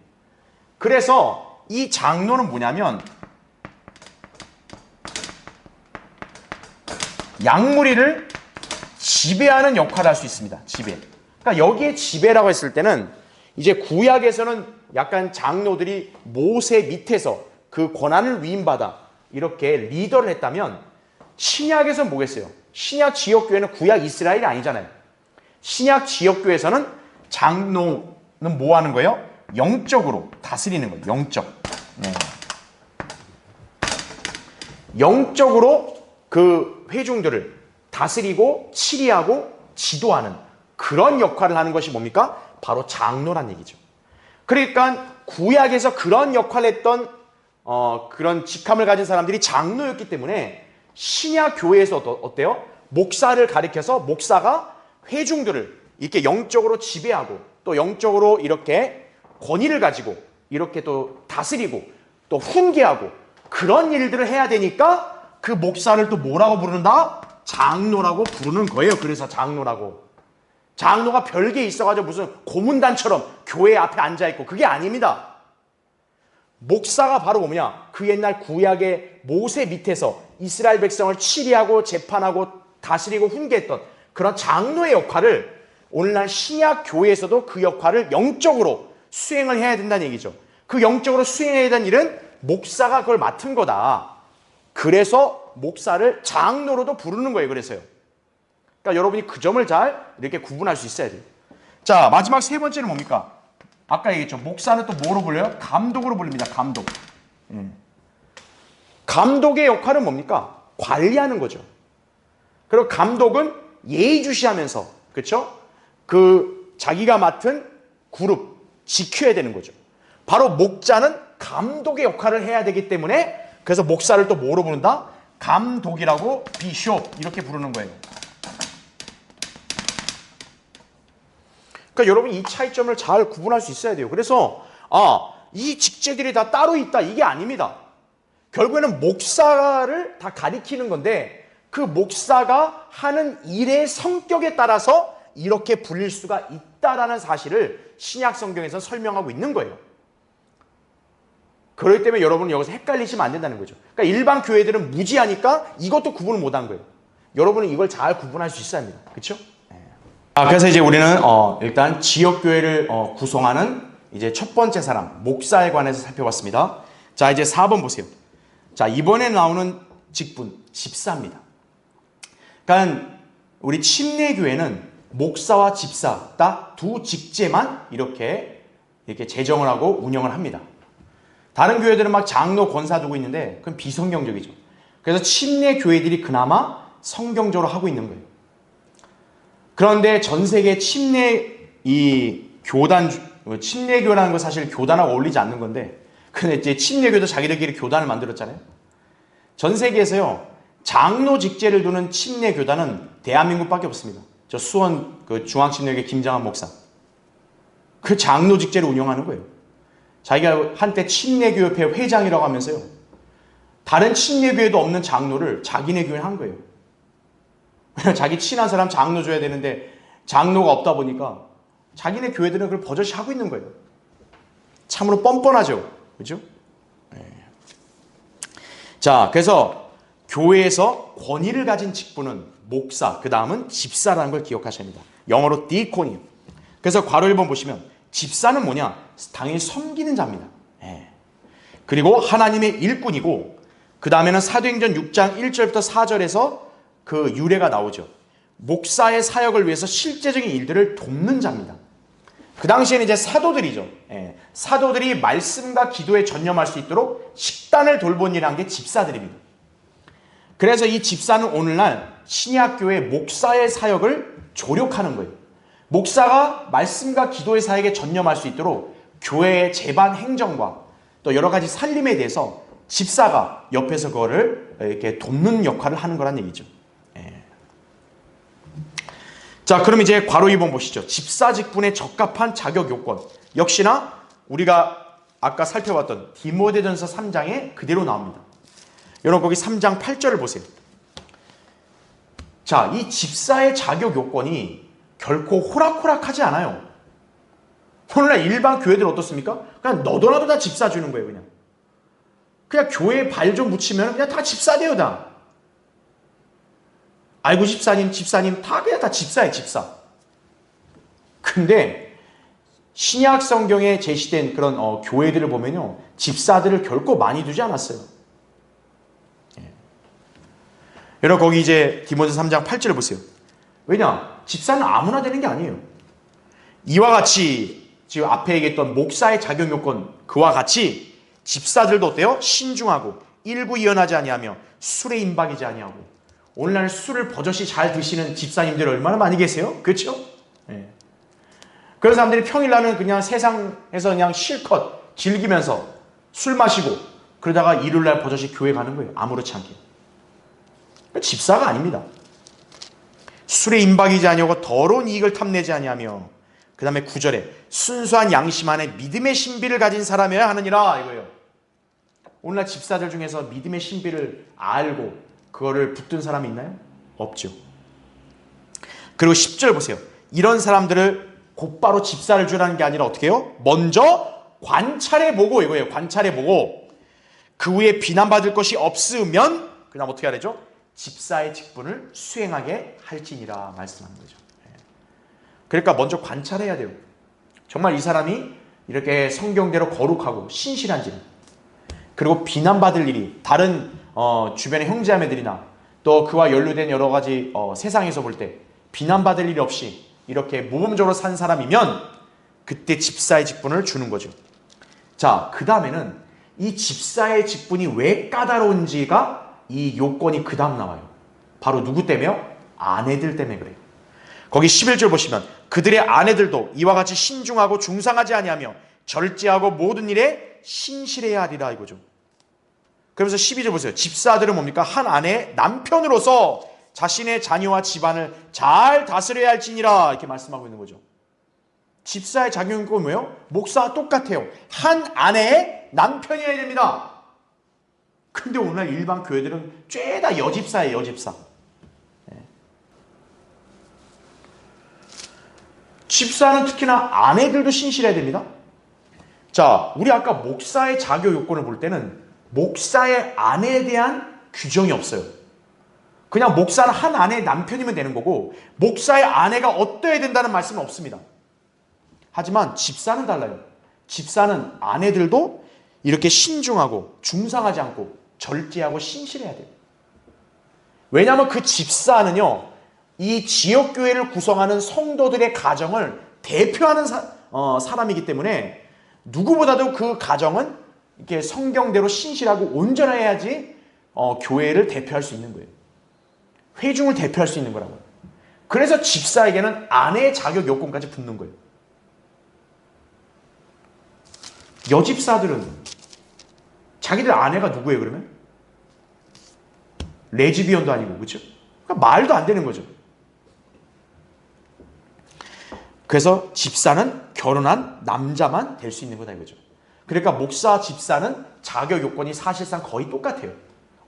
그래서 이 장로는 뭐냐면 양무리를 지배하는 역할을 할 수 있습니다. 지배. 그러니까 여기에 지배라고 했을 때는 이제 구약에서는 약간 장로들이 모세 밑에서 그 권한을 위임받아 이렇게 리더를 했다면 신약에서는 뭐겠어요? 신약 지역교회는 구약 이스라엘이 아니잖아요. 신약 지역교회에서는 장로는 뭐 하는 거예요? 영적으로 다스리는 거예요. 영적. 네. 영적으로 그 회중들을 다스리고 치리하고 지도하는 그런 역할을 하는 것이 뭡니까? 바로 장로란 얘기죠. 그러니까 구약에서 그런 역할을 했던 그런 직함을 가진 사람들이 장로였기 때문에 신약 교회에서 어때요? 목사를 가리켜서 목사가 회중들을 이렇게 영적으로 지배하고 또 영적으로 이렇게 권위를 가지고 이렇게 또 다스리고 또 훈계하고 그런 일들을 해야 되니까 그 목사를 또 뭐라고 부른다? 장로라고 부르는 거예요. 그래서 장로라고. 장로가 별게 있어가지고 무슨 고문단처럼 교회 앞에 앉아있고 그게 아닙니다. 목사가 바로 뭐냐? 그 옛날 구약의 모세 밑에서 이스라엘 백성을 치리하고 재판하고 다스리고 훈계했던 그런 장로의 역할을 오늘날 신약 교회에서도 그 역할을 영적으로 수행을 해야 된다는 얘기죠. 그 영적으로 수행해야 되는 일은 목사가 그걸 맡은 거다. 그래서 목사를 장로로도 부르는 거예요. 그래서요. 그러니까 여러분이 그 점을 잘 이렇게 구분할 수 있어야 돼요. 자, 마지막 세 번째는 뭡니까? 아까 얘기했죠. 목사는 또 뭐로 불려요? 감독으로 불립니다. 감독. 감독의 역할은 뭡니까? 관리하는 거죠. 그리고 감독은 예의주시하면서, 그렇죠? 그 자기가 맡은 그룹 지켜야 되는 거죠. 바로 목자는 감독의 역할을 해야 되기 때문에 그래서 목사를 또 뭐로 부른다? 감독이라고 비숍 이렇게 부르는 거예요. 그러니까 여러분 이 차이점을 잘 구분할 수 있어야 돼요. 그래서 이 직제들이 다 따로 있다 이게 아닙니다. 결국에는 목사를 다 가리키는 건데 그 목사가 하는 일의 성격에 따라서 이렇게 불릴 수가 있다라는 사실을 신약 성경에서 설명하고 있는 거예요. 그렇기 때문에 여러분은 여기서 헷갈리시면 안 된다는 거죠. 그러니까 일반 교회들은 무지하니까 이것도 구분을 못한 거예요. 여러분은 이걸 잘 구분할 수 있어야 합니다. 그렇죠? 그래서 이제 우리는 일단 지역교회를 구성하는 이제 첫 번째 사람, 목사에 관해서 살펴봤습니다. 자, 이제 4번 보세요. 자, 이번에 나오는 직분, 집사입니다. 그러니까 우리 침례교회는 목사와 집사 딱 두 직제만 이렇게 제정을 하고 운영을 합니다. 다른 교회들은 막 장로, 권사 두고 있는데 그건 비성경적이죠. 그래서 침례교회들이 그나마 성경적으로 하고 있는 거예요. 그런데 전 세계 침례교라는 거 사실 교단하고 어울리지 않는 건데, 근데 이제 침례교도 자기들끼리 교단을 만들었잖아요. 전 세계에서요, 장로 직제를 두는 침례교단은 대한민국밖에 없습니다. 저 수원 그 중앙침례교회 김장한 목사. 그 장로 직제를 운영하는 거예요. 자기가 한때 침례교회 회장이라고 하면서요, 다른 침례교회도 없는 장로를 자기네 교회에 한 거예요. 자기 친한 사람 장로 줘야 되는데 장로가 없다 보니까 자기네 교회들은 그걸 버젓이 하고 있는 거예요. 참으로 뻔뻔하죠. 그죠? 네. 자, 그래서 교회에서 권위를 가진 직분은 목사, 그 다음은 집사라는 걸 기억하셔야 합니다. 영어로 디코니요. 그래서 괄호 1번 보시면 집사는 뭐냐? 당연히 섬기는 자입니다. 네. 그리고 하나님의 일꾼이고 그 다음에는 사도행전 6장 1절부터 4절에서 그 유래가 나오죠. 목사의 사역을 위해서 실제적인 일들을 돕는 자입니다. 그 당시에는 이제 사도들이죠. 예, 사도들이 말씀과 기도에 전념할 수 있도록 식단을 돌본 일이라는 게 집사들입니다. 그래서 이 집사는 오늘날 신약교회 목사의 사역을 조력하는 거예요. 목사가 말씀과 기도의 사역에 전념할 수 있도록 교회의 재반 행정과 또 여러 가지 살림에 대해서 집사가 옆에서 그거를 이렇게 돕는 역할을 하는 거란 얘기죠. 자, 그럼 이제 괄호 2번 보시죠. 집사 직분에 적합한 자격 요건. 역시나 우리가 아까 살펴봤던 디모데전서 3장에 그대로 나옵니다. 여러분 거기 3장 8절을 보세요. 자, 이 집사의 자격 요건이 결코 호락호락하지 않아요. 오늘날 일반 교회들 어떻습니까? 그냥 너도나도 다 집사 주는 거예요. 그냥 교회에 발 좀 묻히면 그냥 다 집사 돼요. 다. 아이고 집사님 다 그냥 다 집사예요. 집사. 근데 신약 성경에 제시된 그런 교회들을 보면요, 집사들을 결코 많이 두지 않았어요. 예. 여러분 거기 이제 디모데 3장 8절을 보세요. 왜냐? 집사는 아무나 되는 게 아니에요. 이와 같이 지금 앞에 얘기했던 목사의 자격 요건 그와 같이 집사들도 어때요? 신중하고 일구이연하지 아니하며 술에 임박이지 아니하고. 오늘날 술을 버젓이 잘 드시는 집사님들 얼마나 많이 계세요? 그렇죠? 예. 그런 사람들이 평일날은 그냥 세상에서 그냥 실컷 즐기면서 술 마시고 그러다가 일요일날 버젓이 교회 가는 거예요. 아무렇지 않게. 집사가 아닙니다. 술에 임박이지 아니하고 더러운 이익을 탐내지 아니하며, 그 다음에 9절에 순수한 양심 안에 믿음의 신비를 가진 사람이어야 하느니라 이거예요. 오늘날 집사들 중에서 믿음의 신비를 알고 그거를 붙든 사람이 있나요? 없죠. 그리고 10절 보세요. 이런 사람들을 곧바로 집사를 주라는 게 아니라 어떻게 해요? 먼저 관찰해보고 이거예요. 관찰해보고 그 후에 비난받을 것이 없으면 그 다음 어떻게 해야 되죠? 집사의 직분을 수행하게 할지니라 말씀하는 거죠. 그러니까 먼저 관찰해야 돼요. 정말 이 사람이 이렇게 성경대로 거룩하고 신실한지, 그리고 비난받을 일이 다른 주변의 형제자매들이나 또 그와 연루된 여러 가지 세상에서 볼 때 비난받을 일이 없이 이렇게 모범적으로 산 사람이면 그때 집사의 직분을 주는 거죠. 자, 그 다음에는 이 집사의 직분이 왜 까다로운지가 이 요건이 그 다음 나와요. 바로 누구 때문에요? 아내들 때문에 그래요. 거기 11절 보시면 그들의 아내들도 이와 같이 신중하고 중상하지 아니하며 절제하고 모든 일에 신실해야 하리라 이거죠. 그러면서 12절 보세요. 집사들은 뭡니까? 한 아내의 남편으로서 자신의 자녀와 집안을 잘 다스려야 할지니라 이렇게 말씀하고 있는 거죠. 집사의 작용은 뭐예요? 목사와 똑같아요. 한 아내의 남편이어야 됩니다. 근데 오늘 일반 교회들은 죄다 여집사예요. 여집사. 집사는 특히나 아내들도 신실해야 됩니다. 자, 우리 아까 목사의 자격 요건을 볼 때는 목사의 아내에 대한 규정이 없어요. 그냥 목사는 한 아내의 남편이면 되는 거고 목사의 아내가 어떠해야 된다는 말씀은 없습니다. 하지만 집사는 달라요. 집사는 아내들도 이렇게 신중하고 중상하지 않고 절제하고 신실해야 돼요. 왜냐하면 그 집사는요, 이 지역교회를 구성하는 성도들의 가정을 대표하는 사람이기 때문에 누구보다도 그 가정은 이렇게 성경대로 신실하고 온전해야지 교회를 대표할 수 있는 거예요. 회중을 대표할 수 있는 거라고요. 그래서 집사에게는 아내의 자격 요건까지 붙는 거예요. 여집사들은 자기들 아내가 누구예요 그러면? 레즈비언도 아니고, 그렇죠? 그러니까 말도 안 되는 거죠. 그래서 집사는 결혼한 남자만 될 수 있는 거다 이거죠. 그러니까 목사, 집사는 자격 요건이 사실상 거의 똑같아요.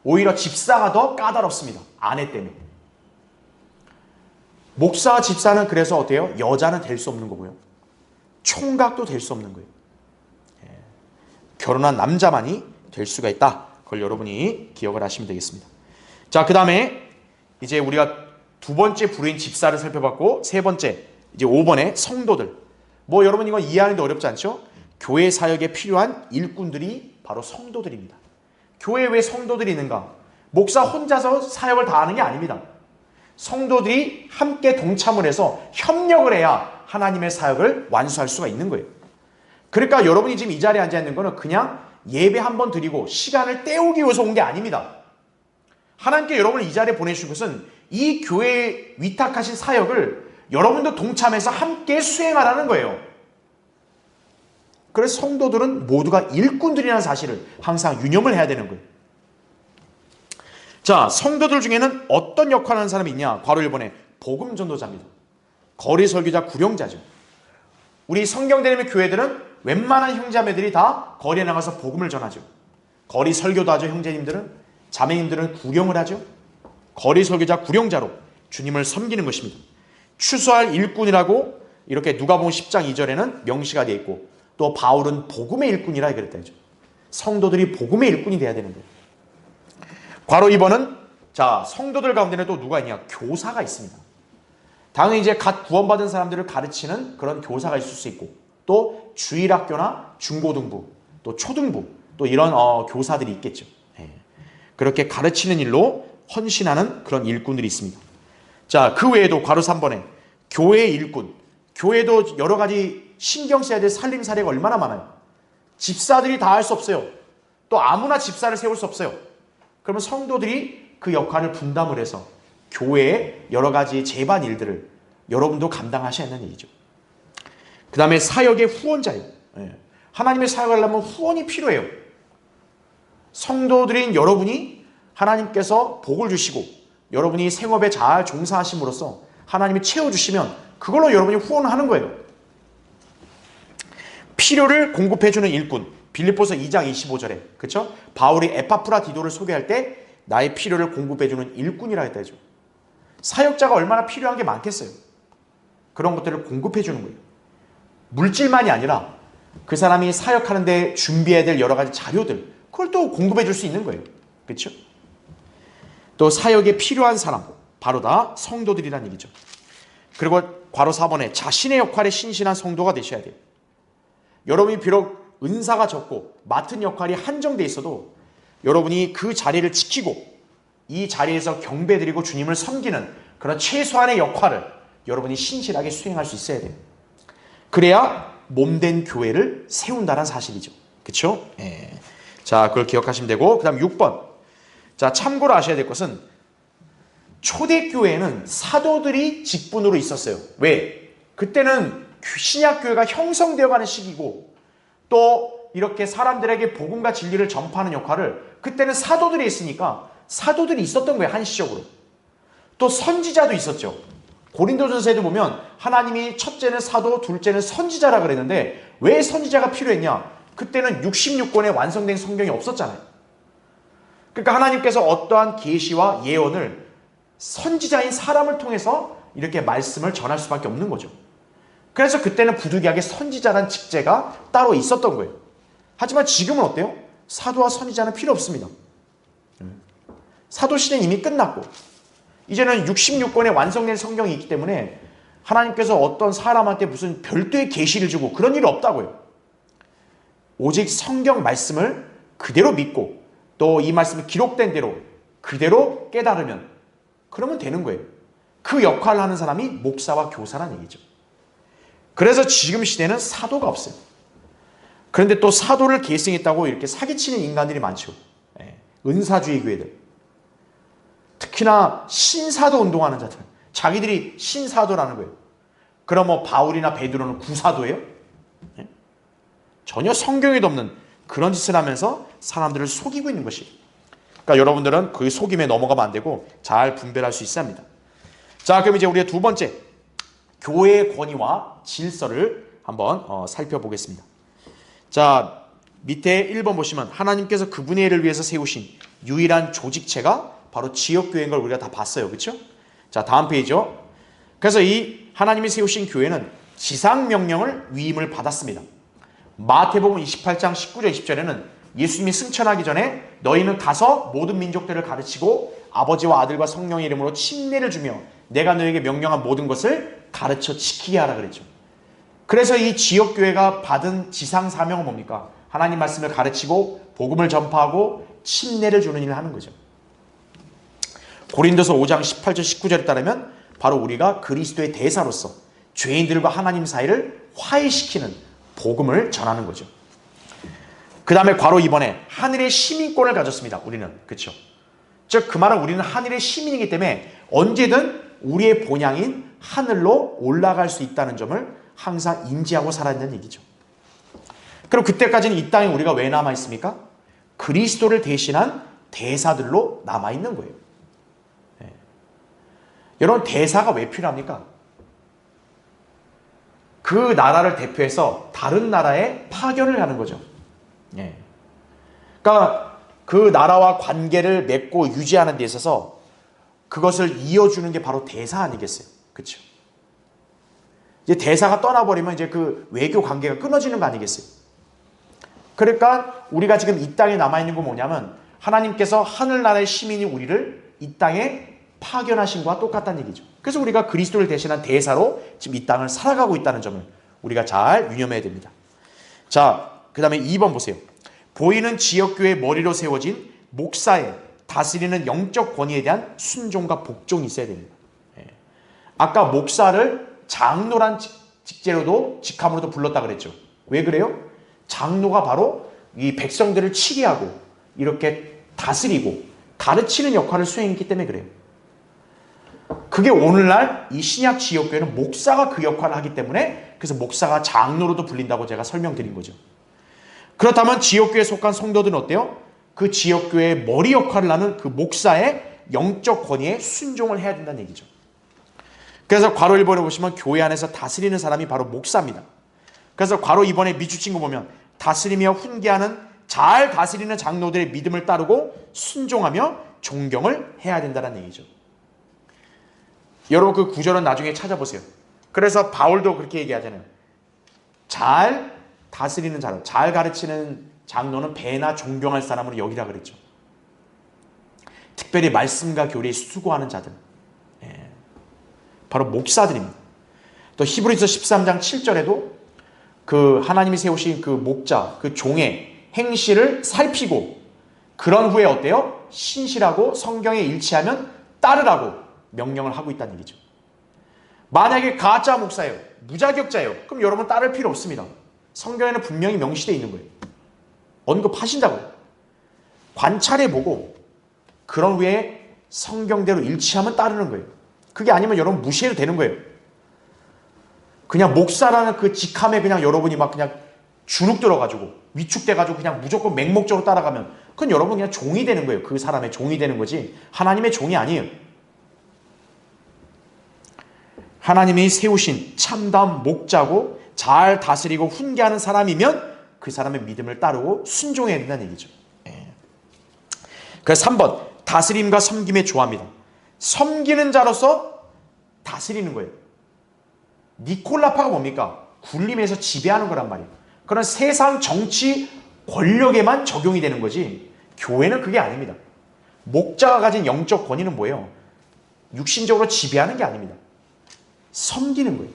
오히려 집사가 더 까다롭습니다. 아내 때문에. 목사, 집사는 그래서 어때요? 여자는 될 수 없는 거고요. 총각도 될 수 없는 거예요. 결혼한 남자만이 될 수가 있다. 그걸 여러분이 기억을 하시면 되겠습니다. 자, 그 다음에 이제 우리가 두 번째 부류인 집사를 살펴봤고, 세 번째 이제 5번의 성도들. 뭐 여러분 이건 이해하는데 어렵지 않죠? 교회 사역에 필요한 일꾼들이 바로 성도들입니다. 교회에 왜 성도들이 있는가? 목사 혼자서 사역을 다 하는 게 아닙니다. 성도들이 함께 동참을 해서 협력을 해야 하나님의 사역을 완수할 수가 있는 거예요. 그러니까 여러분이 지금 이 자리에 앉아 있는 거는 그냥 예배 한번 드리고 시간을 때우기 위해서 온 게 아닙니다. 하나님께 여러분을 이 자리에 보내신 것은 이 교회에 위탁하신 사역을 여러분도 동참해서 함께 수행하라는 거예요. 그래서 성도들은 모두가 일꾼들이라는 사실을 항상 유념을 해야 되는 거예요. 자, 성도들 중에는 어떤 역할을 하는 사람이 있냐? 괄호 1번에 복음 전도자입니다. 거리 설교자 구령자죠. 우리 성경대림의 교회들은 웬만한 형제자매들이 다 거리에 나가서 복음을 전하죠. 거리 설교도 하죠. 형제님들은, 자매님들은 구령을 하죠. 거리 설교자 구령자로 주님을 섬기는 것입니다. 추수할 일꾼이라고 이렇게 누가복음 10장 2절에는 명시가 되어 있고, 또 바울은 복음의 일꾼이라 그랬다죠. 성도들이 복음의 일꾼이 돼야 되는데, 괄호 2번은 자, 성도들 가운데는 또 누가 있냐? 교사가 있습니다. 당연히 이제 갓 구원받은 사람들을 가르치는 그런 교사가 있을 수 있고, 또 주일학교나 중고등부, 또 초등부, 또 이런 교사들이 있겠죠. 그렇게 가르치는 일로 헌신하는 그런 일꾼들이 있습니다. 자, 그 외에도 괄호 3번에 교회 일꾼, 교회도 여러 가지 신경 써야 될 살림 사례가 얼마나 많아요. 집사들이 다 할 수 없어요. 또 아무나 집사를 세울 수 없어요. 그러면 성도들이 그 역할을 분담을 해서 교회의 여러 가지 재반 일들을 여러분도 감당하셔야 하는 얘기죠. 그 다음에 사역의 후원자예요. 하나님의 사역을 하려면 후원이 필요해요. 성도들인 여러분이 하나님께서 복을 주시고 여러분이 생업에 잘 종사하심으로써 하나님이 채워주시면 그걸로 여러분이 후원을 하는 거예요. 필요를 공급해주는 일꾼, 빌립보서 2장 25절에 그렇죠? 바울이 에파프라디도를 소개할 때 나의 필요를 공급해주는 일꾼이라 했다 해죠. 사역자가 얼마나 필요한 게 많겠어요. 그런 것들을 공급해주는 거예요. 물질만이 아니라 그 사람이 사역하는데 준비해야 될 여러 가지 자료들, 그걸 또 공급해 줄 수 있는 거예요. 그렇죠? 또 사역에 필요한 사람, 바로 다 성도들이란 얘기죠. 그리고 괄호 4번에 자신의 역할에 신실한 성도가 되셔야 돼요. 여러분이 비록 은사가 적고 맡은 역할이 한정돼 있어도 여러분이 그 자리를 지키고 이 자리에서 경배드리고 주님을 섬기는 그런 최소한의 역할을 여러분이 신실하게 수행할 수 있어야 돼요. 그래야 몸된 교회를 세운다는 사실이죠. 그렇죠? 자, 그걸 기억하시면 되고, 그 다음 6번. 자, 참고로 아셔야 될 것은 초대교회는 사도들이 직분으로 있었어요. 왜? 그때는 신약교회가 형성되어가는 시기고, 또 이렇게 사람들에게 복음과 진리를 전파하는 역할을 그때는 사도들이 했으니까 사도들이 있었던 거예요. 한시적으로. 또 선지자도 있었죠. 고린도전서에도 보면 하나님이 첫째는 사도, 둘째는 선지자라 그랬는데 왜 선지자가 필요했냐? 그때는 66권의 완성된 성경이 없었잖아요. 그러니까 하나님께서 어떠한 계시와 예언을 선지자인 사람을 통해서 이렇게 말씀을 전할 수밖에 없는 거죠. 그래서 그때는 부득이하게 선지자란 직제가 따로 있었던 거예요. 하지만 지금은 어때요? 사도와 선지자는 필요 없습니다. 사도 시대는 이미 끝났고 이제는 66권의 완성된 성경이 있기 때문에 하나님께서 어떤 사람한테 무슨 별도의 계시를 주고 그런 일이 없다고요. 오직 성경 말씀을 그대로 믿고 또 이 말씀이 기록된 대로 그대로 깨달으면 그러면 되는 거예요. 그 역할을 하는 사람이 목사와 교사란 얘기죠. 그래서 지금 시대는 사도가 없어요. 그런데 또 사도를 계승했다고 이렇게 사기치는 인간들이 많죠. 은사주의 교회들. 특히나 신사도 운동하는 자들. 자기들이 신사도라는 거예요. 그럼 뭐 바울이나 베드로는 구사도예요? 전혀 성경에도 없는 그런 짓을 하면서 사람들을 속이고 있는 것이. 그러니까 여러분들은 그 속임에 넘어가면 안 되고 잘 분별할 수 있어야 합니다. 자, 그럼 이제 우리의 두 번째 교회의 권위와 질서를 한번 살펴보겠습니다. 자, 밑에 1번 보시면 하나님께서 그분의 일을 위해서 세우신 유일한 조직체가 바로 지역교회인 걸 우리가 다 봤어요. 그렇죠? 자, 다음 페이지죠. 그래서 이 하나님이 세우신 교회는 지상명령을 위임을 받았습니다. 마태복음 28장 19절 20절에는 예수님이 승천하기 전에 너희는 가서 모든 민족들을 가르치고 아버지와 아들과 성령의 이름으로 침례를 주며 내가 너에게 명령한 모든 것을 가르쳐 지키게 하라 그랬죠. 그래서 이 지역교회가 받은 지상사명은 뭡니까? 하나님 말씀을 가르치고 복음을 전파하고 침례를 주는 일을 하는 거죠. 고린도서 5장 18절 19절에 따르면 바로 우리가 그리스도의 대사로서 죄인들과 하나님 사이를 화해시키는 복음을 전하는 거죠. 그 다음에 괄호 2번에 하늘의 시민권을 가졌습니다. 우리는. 그렇죠? 즉 그 말은 우리는 하늘의 시민이기 때문에 언제든 우리의 본향인 하늘로 올라갈 수 있다는 점을 항상 인지하고 살아야 된다는 얘기죠. 그럼 그때까지는 이 땅에 우리가 왜 남아있습니까? 그리스도를 대신한 대사들로 남아있는 거예요. 여러분 대사가 왜 필요합니까? 그 나라를 대표해서 다른 나라에 파견을 하는 거죠. 예. 그러니까 그 나라와 관계를 맺고 유지하는 데 있어서 그것을 이어주는 게 바로 대사 아니겠어요? 그렇죠? 이제 대사가 떠나버리면 이제 그 외교 관계가 끊어지는 거 아니겠어요? 그러니까 우리가 지금 이 땅에 남아있는 건 뭐냐면 하나님께서 하늘나라의 시민인 우리를 이 땅에 파견하신 것과 똑같다는 얘기죠. 그래서 우리가 그리스도를 대신한 대사로 지금 이 땅을 살아가고 있다는 점을 우리가 잘 유념해야 됩니다. 자, 그 다음에 2번 보세요. 보이는 지역교회의 머리로 세워진 목사의 다스리는 영적 권위에 대한 순종과 복종이 있어야 됩니다. 아까 목사를 장로란 직제로도 직함으로도 불렀다 그랬죠. 왜 그래요? 장로가 바로 이 백성들을 치게 하고 이렇게 다스리고 가르치는 역할을 수행했기 때문에 그래요. 그게 오늘날 이 신약 지역교회는 목사가 그 역할을 하기 때문에 그래서 목사가 장로로도 불린다고 제가 설명드린 거죠. 그렇다면 지역교회에 속한 성도들은 어때요? 그 지역교회의 머리 역할을 하는 그 목사의 영적 권위에 순종을 해야 된다는 얘기죠. 그래서 괄호 1번에 보시면 교회 안에서 다스리는 사람이 바로 목사입니다. 그래서 괄호 2번에 밑줄친 거 보면 다스리며 훈계하는 잘 다스리는 장로들의 믿음을 따르고 순종하며 존경을 해야 된다는 얘기죠. 여러분 그 구절은 나중에 찾아보세요. 그래서 바울도 그렇게 얘기하잖아요. 잘 다스리는 사람, 잘 가르치는 장로는 배나 존경할 사람으로 여기라 그랬죠. 특별히 말씀과 교리에 수고하는 자들, 바로 목사들입니다. 또 히브리서 13장 7절에도 그 하나님이 세우신 그 목자, 그 종의 행실을 살피고 그런 후에 어때요? 신실하고 성경에 일치하면 따르라고 명령을 하고 있다는 얘기죠. 만약에 가짜 목사예요, 무자격자예요, 그럼 여러분 따를 필요 없습니다. 성경에는 분명히 명시되어 있는 거예요. 언급하신다고. 관찰해보고 그런 후에 성경대로 일치하면 따르는 거예요. 그게 아니면 여러분 무시해도 되는 거예요. 그냥 목사라는 그 직함에 그냥 여러분이 막 그냥 주눅 들어가지고 위축돼가지고 그냥 무조건 맹목적으로 따라가면 그건 여러분 그냥 종이 되는 거예요. 그 사람의 종이 되는 거지 하나님의 종이 아니에요. 하나님이 세우신 참다운 목자고 잘 다스리고 훈계하는 사람이면 그 사람의 믿음을 따르고 순종해야 된다는 얘기죠. 그래서 3번 다스림과 섬김의 조화입니다. 섬기는 자로서 다스리는 거예요. 니콜라파가 뭡니까? 군림에서 지배하는 거란 말이에요. 그런 세상 정치 권력에만 적용이 되는 거지 교회는 그게 아닙니다. 목자가 가진 영적 권위는 뭐예요? 육신적으로 지배하는 게 아닙니다. 섬기는 거예요.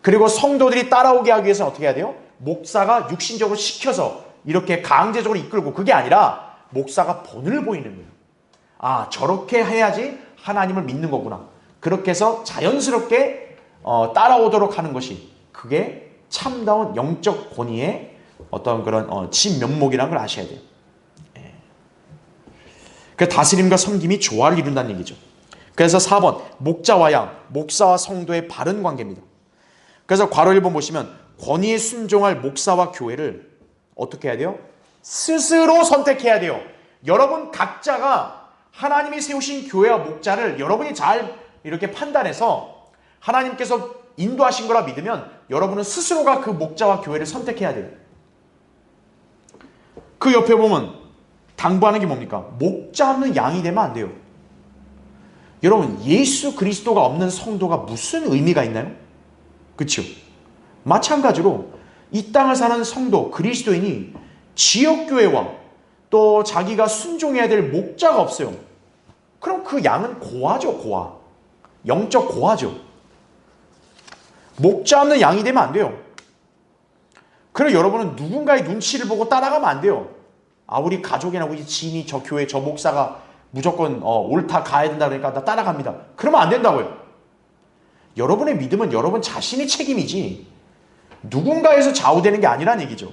그리고 성도들이 따라오게 하기 위해서는 어떻게 해야 돼요? 목사가 육신적으로 시켜서 이렇게 강제적으로 이끌고 그게 아니라 목사가 본을 보이는 거예요. 아, 저렇게 해야지 하나님을 믿는 거구나. 그렇게 해서 자연스럽게 따라오도록 하는 것이 그게 참다운 영적 권위의 어떤 그런 진면목이라는 걸 아셔야 돼요. 그 다스림과 섬김이 조화를 이룬다는 얘기죠. 그래서 4번 목자와 양, 목사와 성도의 바른 관계입니다. 그래서 괄호 1번 보시면 권위에 순종할 목사와 교회를 어떻게 해야 돼요? 스스로 선택해야 돼요. 여러분 각자가 하나님이 세우신 교회와 목자를 여러분이 잘 이렇게 판단해서 하나님께서 인도하신 거라 믿으면 여러분은 스스로가 그 목자와 교회를 선택해야 돼요. 그 옆에 보면 당부하는 게 뭡니까? 목자 없는 양이 되면 안 돼요. 여러분 예수 그리스도가 없는 성도가 무슨 의미가 있나요? 그렇죠? 마찬가지로 이 땅을 사는 성도 그리스도인이 지역교회와 또 자기가 순종해야 될 목자가 없어요. 그럼 그 양은 고아죠. 고아. 영적 고아죠. 목자 없는 양이 되면 안 돼요. 그리고 여러분은 누군가의 눈치를 보고 따라가면 안 돼요. 아, 우리 가족이나 우리 지인이 저 교회 저 목사가 무조건 옳다 가야 된다 그러니까 나 따라갑니다. 그러면 안 된다고요. 여러분의 믿음은 여러분 자신의 책임이지 누군가에서 좌우되는 게 아니란 얘기죠.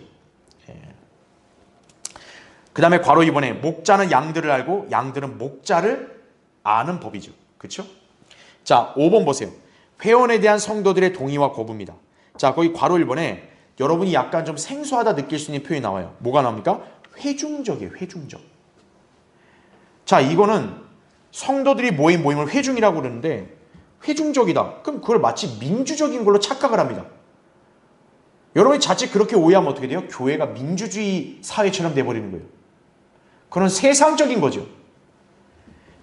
그 다음에 괄호 2번에 목자는 양들을 알고 양들은 목자를 아는 법이죠. 그렇죠? 자, 5번 보세요. 회원에 대한 성도들의 동의와 거부입니다. 자, 거기 괄호 1번에 여러분이 약간 좀 생소하다 느낄 수 있는 표현이 나와요. 뭐가 나옵니까? 회중적이에요. 회중적. 자, 이거는 성도들이 모인 모임을 회중이라고 그러는데 회중적이다. 그럼 그걸 마치 민주적인 걸로 착각을 합니다. 여러분이 자칫 그렇게 오해하면 어떻게 돼요? 교회가 민주주의 사회처럼 돼버리는 거예요. 그건 세상적인 거죠.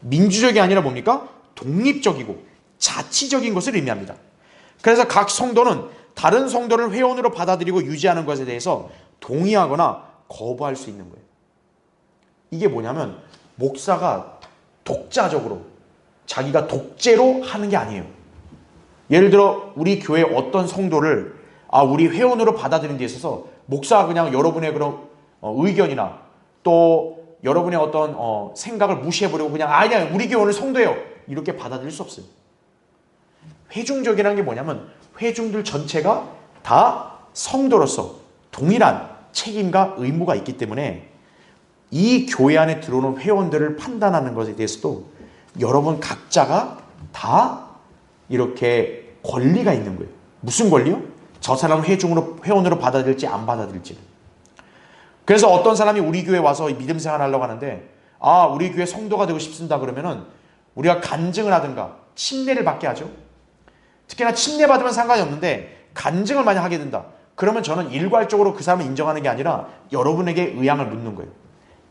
민주적이 아니라 뭡니까? 독립적이고 자치적인 것을 의미합니다. 그래서 각 성도는 다른 성도를 회원으로 받아들이고 유지하는 것에 대해서 동의하거나 거부할 수 있는 거예요. 이게 뭐냐면 목사가 독자적으로 자기가 독재로 하는 게 아니에요. 예를 들어 우리 교회 어떤 성도를 우리 회원으로 받아들이는 데 있어서 목사가 그냥 여러분의 그런 의견이나 또 여러분의 어떤 생각을 무시해버리고 그냥 아니야 우리 교회 오늘 성도예요 이렇게 받아들일 수 없어요. 회중적이라는 게 뭐냐면 회중들 전체가 다 성도로서 동일한 책임과 의무가 있기 때문에 이 교회 안에 들어오는 회원들을 판단하는 것에 대해서도 여러분 각자가 다 이렇게 권리가 있는 거예요. 무슨 권리요? 저 사람 회원으로 받아들일지 안 받아들일지. 그래서 어떤 사람이 우리 교회 와서 믿음 생활 하려고 하는데 우리 교회 성도가 되고 싶습니다 그러면은 우리가 간증을 하든가 침례를 받게 하죠. 특히나 침례 받으면 상관이 없는데 간증을 만약 하게 된다. 그러면 저는 일괄적으로 그 사람을 인정하는 게 아니라 여러분에게 의향을 묻는 거예요.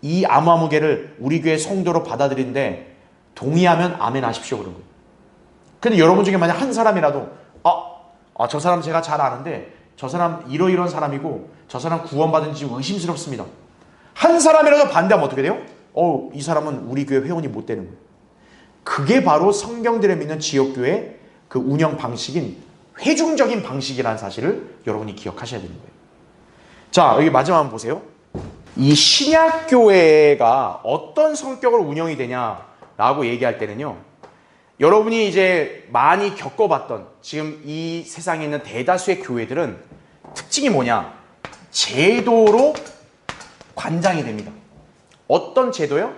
이 아무개를 우리 교회 성도로 받아들이는데 동의하면 아멘 하십시오 그런 거예요. 근데 여러분 중에 만약 한 사람이라도 저 사람 제가 잘 아는데 저 사람 이러이러한 사람이고 저 사람 구원받은지 의심스럽습니다. 한 사람이라도 반대하면 어떻게 돼요? 이 사람은 우리 교회 회원이 못 되는 거예요. 그게 바로 성경들에 믿는 지역교회 그 운영 방식인 회중적인 방식이라는 사실을 여러분이 기억하셔야 되는 거예요. 자, 여기 마지막 한번 보세요. 이 신약교회가 어떤 성격으로 운영이 되냐라고 얘기할 때는요. 여러분이 이제 많이 겪어봤던 지금 이 세상에 있는 대다수의 교회들은 특징이 뭐냐? 제도로 관장이 됩니다. 어떤 제도요?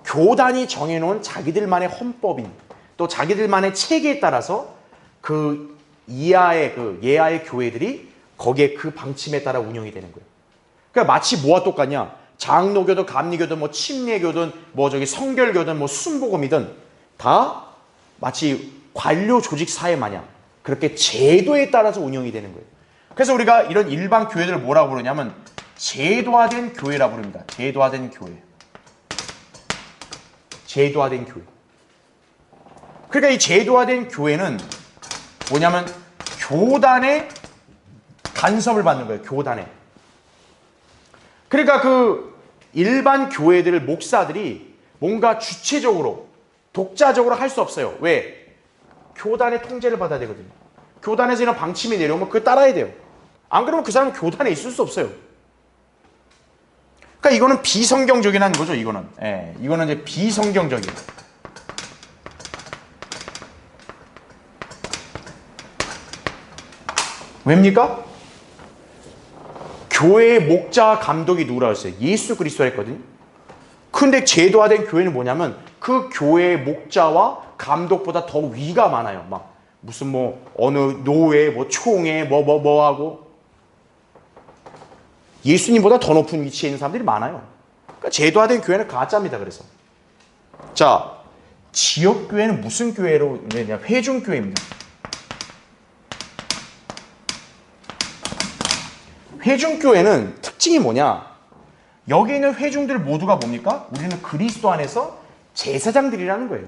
교단이 정해놓은 자기들만의 헌법인 또 자기들만의 체계에 따라서 그 예하의 교회들이 거기에 그 방침에 따라 운영이 되는 거예요. 그러니까 마치 뭐와 똑같냐? 장로교든 감리교든 뭐 침례교든 뭐 성결교든 뭐 순복음이든 다 마치 관료 조직 사회 마냥 그렇게 제도에 따라서 운영이 되는 거예요. 그래서 우리가 이런 일반 교회들을 뭐라고 부르냐면 제도화된 교회라고 부릅니다. 제도화된 교회. 제도화된 교회. 그러니까 이 제도화된 교회는 뭐냐면 교단의 간섭을 받는 거예요. 교단에. 그러니까 그 일반 교회들 목사들이 뭔가 주체적으로 독자적으로 할 수 없어요. 왜? 교단의 통제를 받아야 되거든요. 교단에서 이런 방침이 내려오면 그걸 따라야 돼요. 안 그러면 그 사람은 교단에 있을 수 없어요. 그러니까 이거는 비성경적인 거죠. 이거는 이제 비성경적이에요. 왜입니까? 교회의 목자 감독이 누구라고 했어요? 예수 그리스도라 했거든요. 근데 제도화된 교회는 뭐냐면 그 교회의 목자와 감독보다 더 위가 많아요. 막 무슨 어느 노회, 총회, 하고 예수님보다 더 높은 위치에 있는 사람들이 많아요. 그러니까 제도화된 교회는 가짜입니다. 그래서 자, 지역교회는 무슨 교회로 되냐? 회중교회입니다. 회중교회는 특징이 뭐냐? 여기 있는 회중들 모두가 뭡니까? 우리는 그리스도 안에서 제사장들이라는 거예요.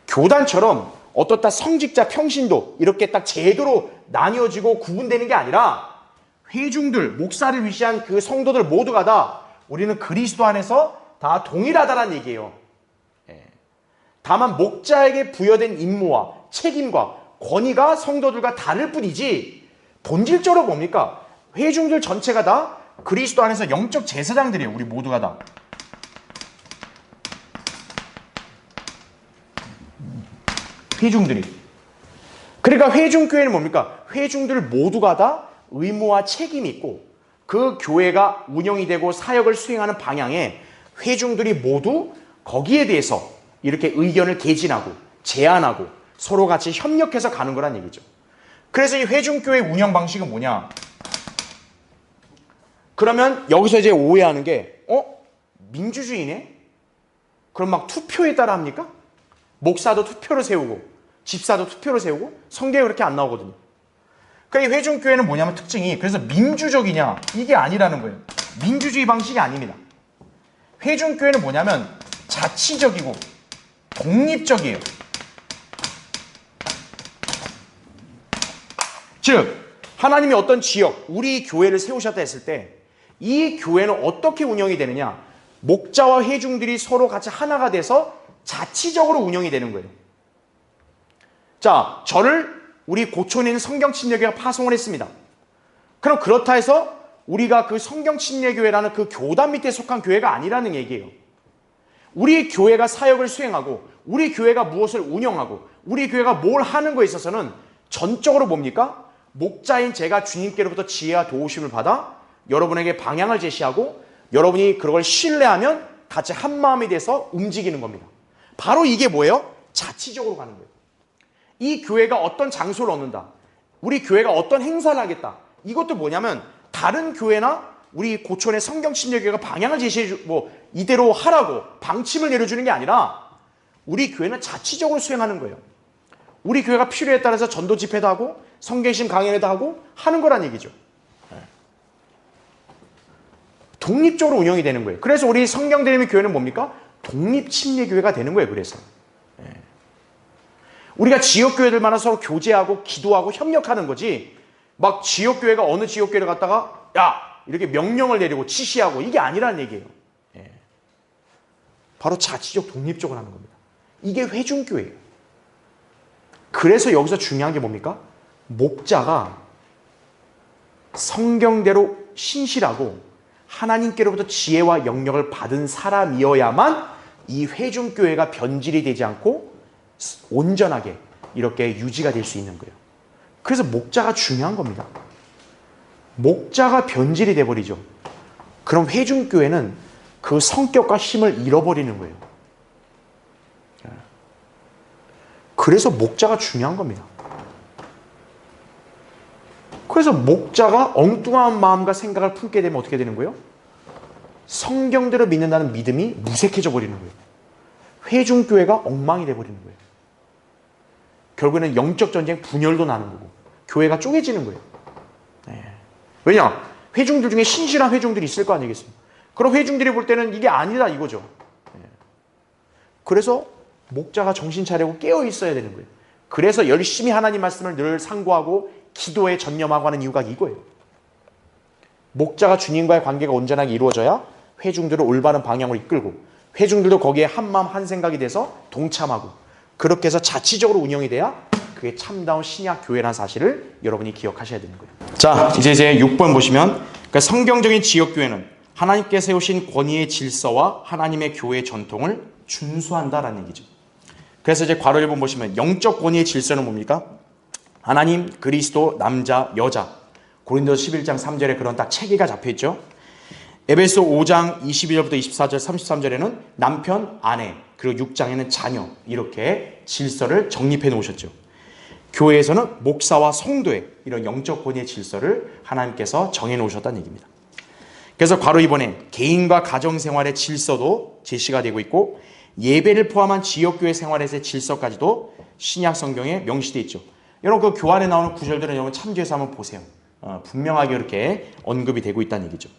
교단처럼 어떻다 성직자, 평신도 이렇게 딱 제도로 나뉘어지고 구분되는 게 아니라 회중들, 목사를 위시한 그 성도들 모두가 다 우리는 그리스도 안에서 다 동일하다는 얘기예요. 다만 목자에게 부여된 임무와 책임과 권위가 성도들과 다를 뿐이지 본질적으로 뭡니까? 회중들 전체가 다 그리스도 안에서 영적 제사장들이에요. 우리 모두가 다. 회중들이. 그러니까 회중교회는 뭡니까? 회중들 모두가 다 의무와 책임이 있고 그 교회가 운영이 되고 사역을 수행하는 방향에 회중들이 모두 거기에 대해서 이렇게 의견을 개진하고 제안하고 서로 같이 협력해서 가는 거란 얘기죠. 그래서 이 회중교회 운영 방식은 뭐냐? 그러면 여기서 이제 오해하는 게 민주주의네? 그럼 막 투표에 따라 합니까? 목사도 투표를 세우고 집사도 투표를 세우고 성경에 그렇게 안 나오거든요. 그러니까 이 회중교회는 뭐냐면 특징이 그래서 민주적이냐 이게 아니라는 거예요. 민주주의 방식이 아닙니다. 회중교회는 뭐냐면 자치적이고 독립적이에요. 즉 하나님이 어떤 지역, 우리 교회를 세우셨다 했을 때 이 교회는 어떻게 운영이 되느냐, 목자와 회중들이 서로 같이 하나가 돼서 자치적으로 운영이 되는 거예요. 자, 저를 우리 고촌에 있는 성경침례교회가 파송을 했습니다. 그럼 그렇다 해서 우리가 그 성경침례교회라는 그 교단 밑에 속한 교회가 아니라는 얘기예요. 우리 교회가 사역을 수행하고 우리 교회가 무엇을 운영하고 우리 교회가 뭘 하는 거에 있어서는 전적으로 뭡니까? 목자인 제가 주님께로부터 지혜와 도우심을 받아 여러분에게 방향을 제시하고 여러분이 그걸 신뢰하면 같이 한 마음이 돼서 움직이는 겁니다. 바로 이게 뭐예요? 자치적으로 가는 거예요. 이 교회가 어떤 장소를 얻는다. 우리 교회가 어떤 행사를 하겠다. 이것도 뭐냐면 다른 교회나 우리 고촌의 성경침례교회가 방향을 제시해주고 이대로 하라고 방침을 내려주는 게 아니라 우리 교회는 자치적으로 수행하는 거예요. 우리 교회가 필요에 따라서 전도 집회도 하고 성경심 강연회도 하고 하는 거란 얘기죠. 독립적으로 운영이 되는 거예요. 그래서 우리 성경드림의 교회는 뭡니까? 독립침례교회가 되는 거예요. 그래서 우리가 지역교회들만은 서로 교제하고 기도하고 협력하는 거지 막 지역교회가 어느 지역교회를 갔다가 야 이렇게 명령을 내리고 지시하고 이게 아니라는 얘기예요. 바로 자치적 독립적으로 하는 겁니다. 이게 회중교회예요. 그래서 여기서 중요한 게 뭡니까? 목자가 성경대로 신실하고 하나님께로부터 지혜와 영역을 받은 사람이어야만 이 회중교회가 변질이 되지 않고 온전하게 이렇게 유지가 될 수 있는 거예요. 그래서 목자가 중요한 겁니다. 목자가 변질이 돼버리죠. 그럼 회중교회는 그 성격과 힘을 잃어버리는 거예요. 그래서 목자가 중요한 겁니다. 그래서 목자가 엉뚱한 마음과 생각을 품게 되면 어떻게 되는 거예요? 성경대로 믿는다는 믿음이 무색해져 버리는 거예요. 회중교회가 엉망이 돼버리는 거예요. 결국에는 영적 전쟁 분열도 나는 거고 교회가 쪼개지는 거예요. 왜냐? 회중들 중에 신실한 회중들이 있을 거 아니겠습니까? 그럼 회중들이 볼 때는 이게 아니다 이거죠. 그래서 목자가 정신 차리고 깨어 있어야 되는 거예요. 그래서 열심히 하나님 말씀을 늘 상고하고 기도에 전념하고 하는 이유가 이거예요. 목자가 주님과의 관계가 온전하게 이루어져야 회중들을 올바른 방향으로 이끌고 회중들도 거기에 한마음 한생각이 돼서 동참하고 그렇게 해서 자치적으로 운영이 돼야 그게 참다운 신약 교회라는 사실을 여러분이 기억하셔야 되는 거예요. 자, 이제 6번 보시면 그러니까 성경적인 지역교회는 하나님께서 세우신 권위의 질서와 하나님의 교회의 전통을 준수한다라는 얘기죠. 그래서 이제 괄호 1번 보시면 영적 권위의 질서는 뭡니까? 하나님, 그리스도, 남자, 여자. 고린도서 11장 3절에 그런 딱 체계가 잡혀있죠. 에베소 5장 21절부터 24절, 33절에는 남편, 아내, 그리고 6장에는 자녀 이렇게 질서를 정립해 놓으셨죠. 교회에서는 목사와 성도의 이런 영적 권위의 질서를 하나님께서 정해 놓으셨다는 얘기입니다. 그래서 괄호 2번에 개인과 가정생활의 질서도 제시가 되고 있고 예배를 포함한 지역교회 생활에서의 질서까지도 신약 성경에 명시되어 있죠. 여러분 그 교환에 나오는 구절들은 여러분 참조해서 한번 보세요. 분명하게 이렇게 언급이 되고 있다는 얘기죠.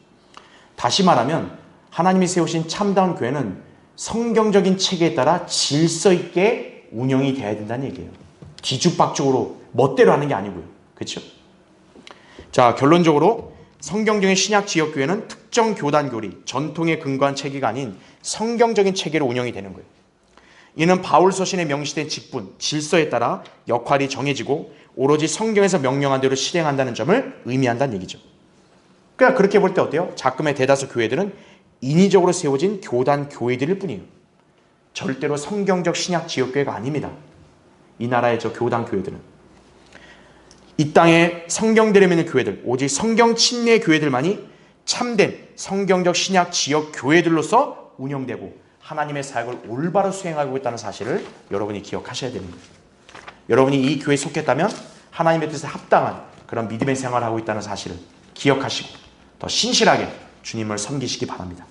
다시 말하면 하나님이 세우신 참다운 교회는 성경적인 체계에 따라 질서 있게 운영이 돼야 된다는 얘기예요. 뒤죽박죽으로 멋대로 하는 게 아니고요. 그렇죠? 자, 결론적으로 성경적인 신약 지역교회는 특정 교단 교리, 전통에 근거한 체계가 아닌 성경적인 체계로 운영이 되는 거예요. 이는 바울 서신에 명시된 직분, 질서에 따라 역할이 정해지고 오로지 성경에서 명령한 대로 실행한다는 점을 의미한다는 얘기죠. 그러니까 그렇게 볼 때 어때요? 작금의 대다수 교회들은 인위적으로 세워진 교단 교회들일 뿐이에요. 절대로 성경적 신약 지역교회가 아닙니다. 이 나라의 저 교단 교회들은. 이 땅에 성경대로 믿는 교회들, 오직 성경 침례 교회들만이 참된 성경적 신약 지역 교회들로서 운영되고 하나님의 사역을 올바로 수행하고 있다는 사실을 여러분이 기억하셔야 되는 거예요. 여러분이 이 교회에 속했다면 하나님의 뜻에 합당한 그런 믿음의 생활을 하고 있다는 사실을 기억하시고 더 신실하게 주님을 섬기시기 바랍니다.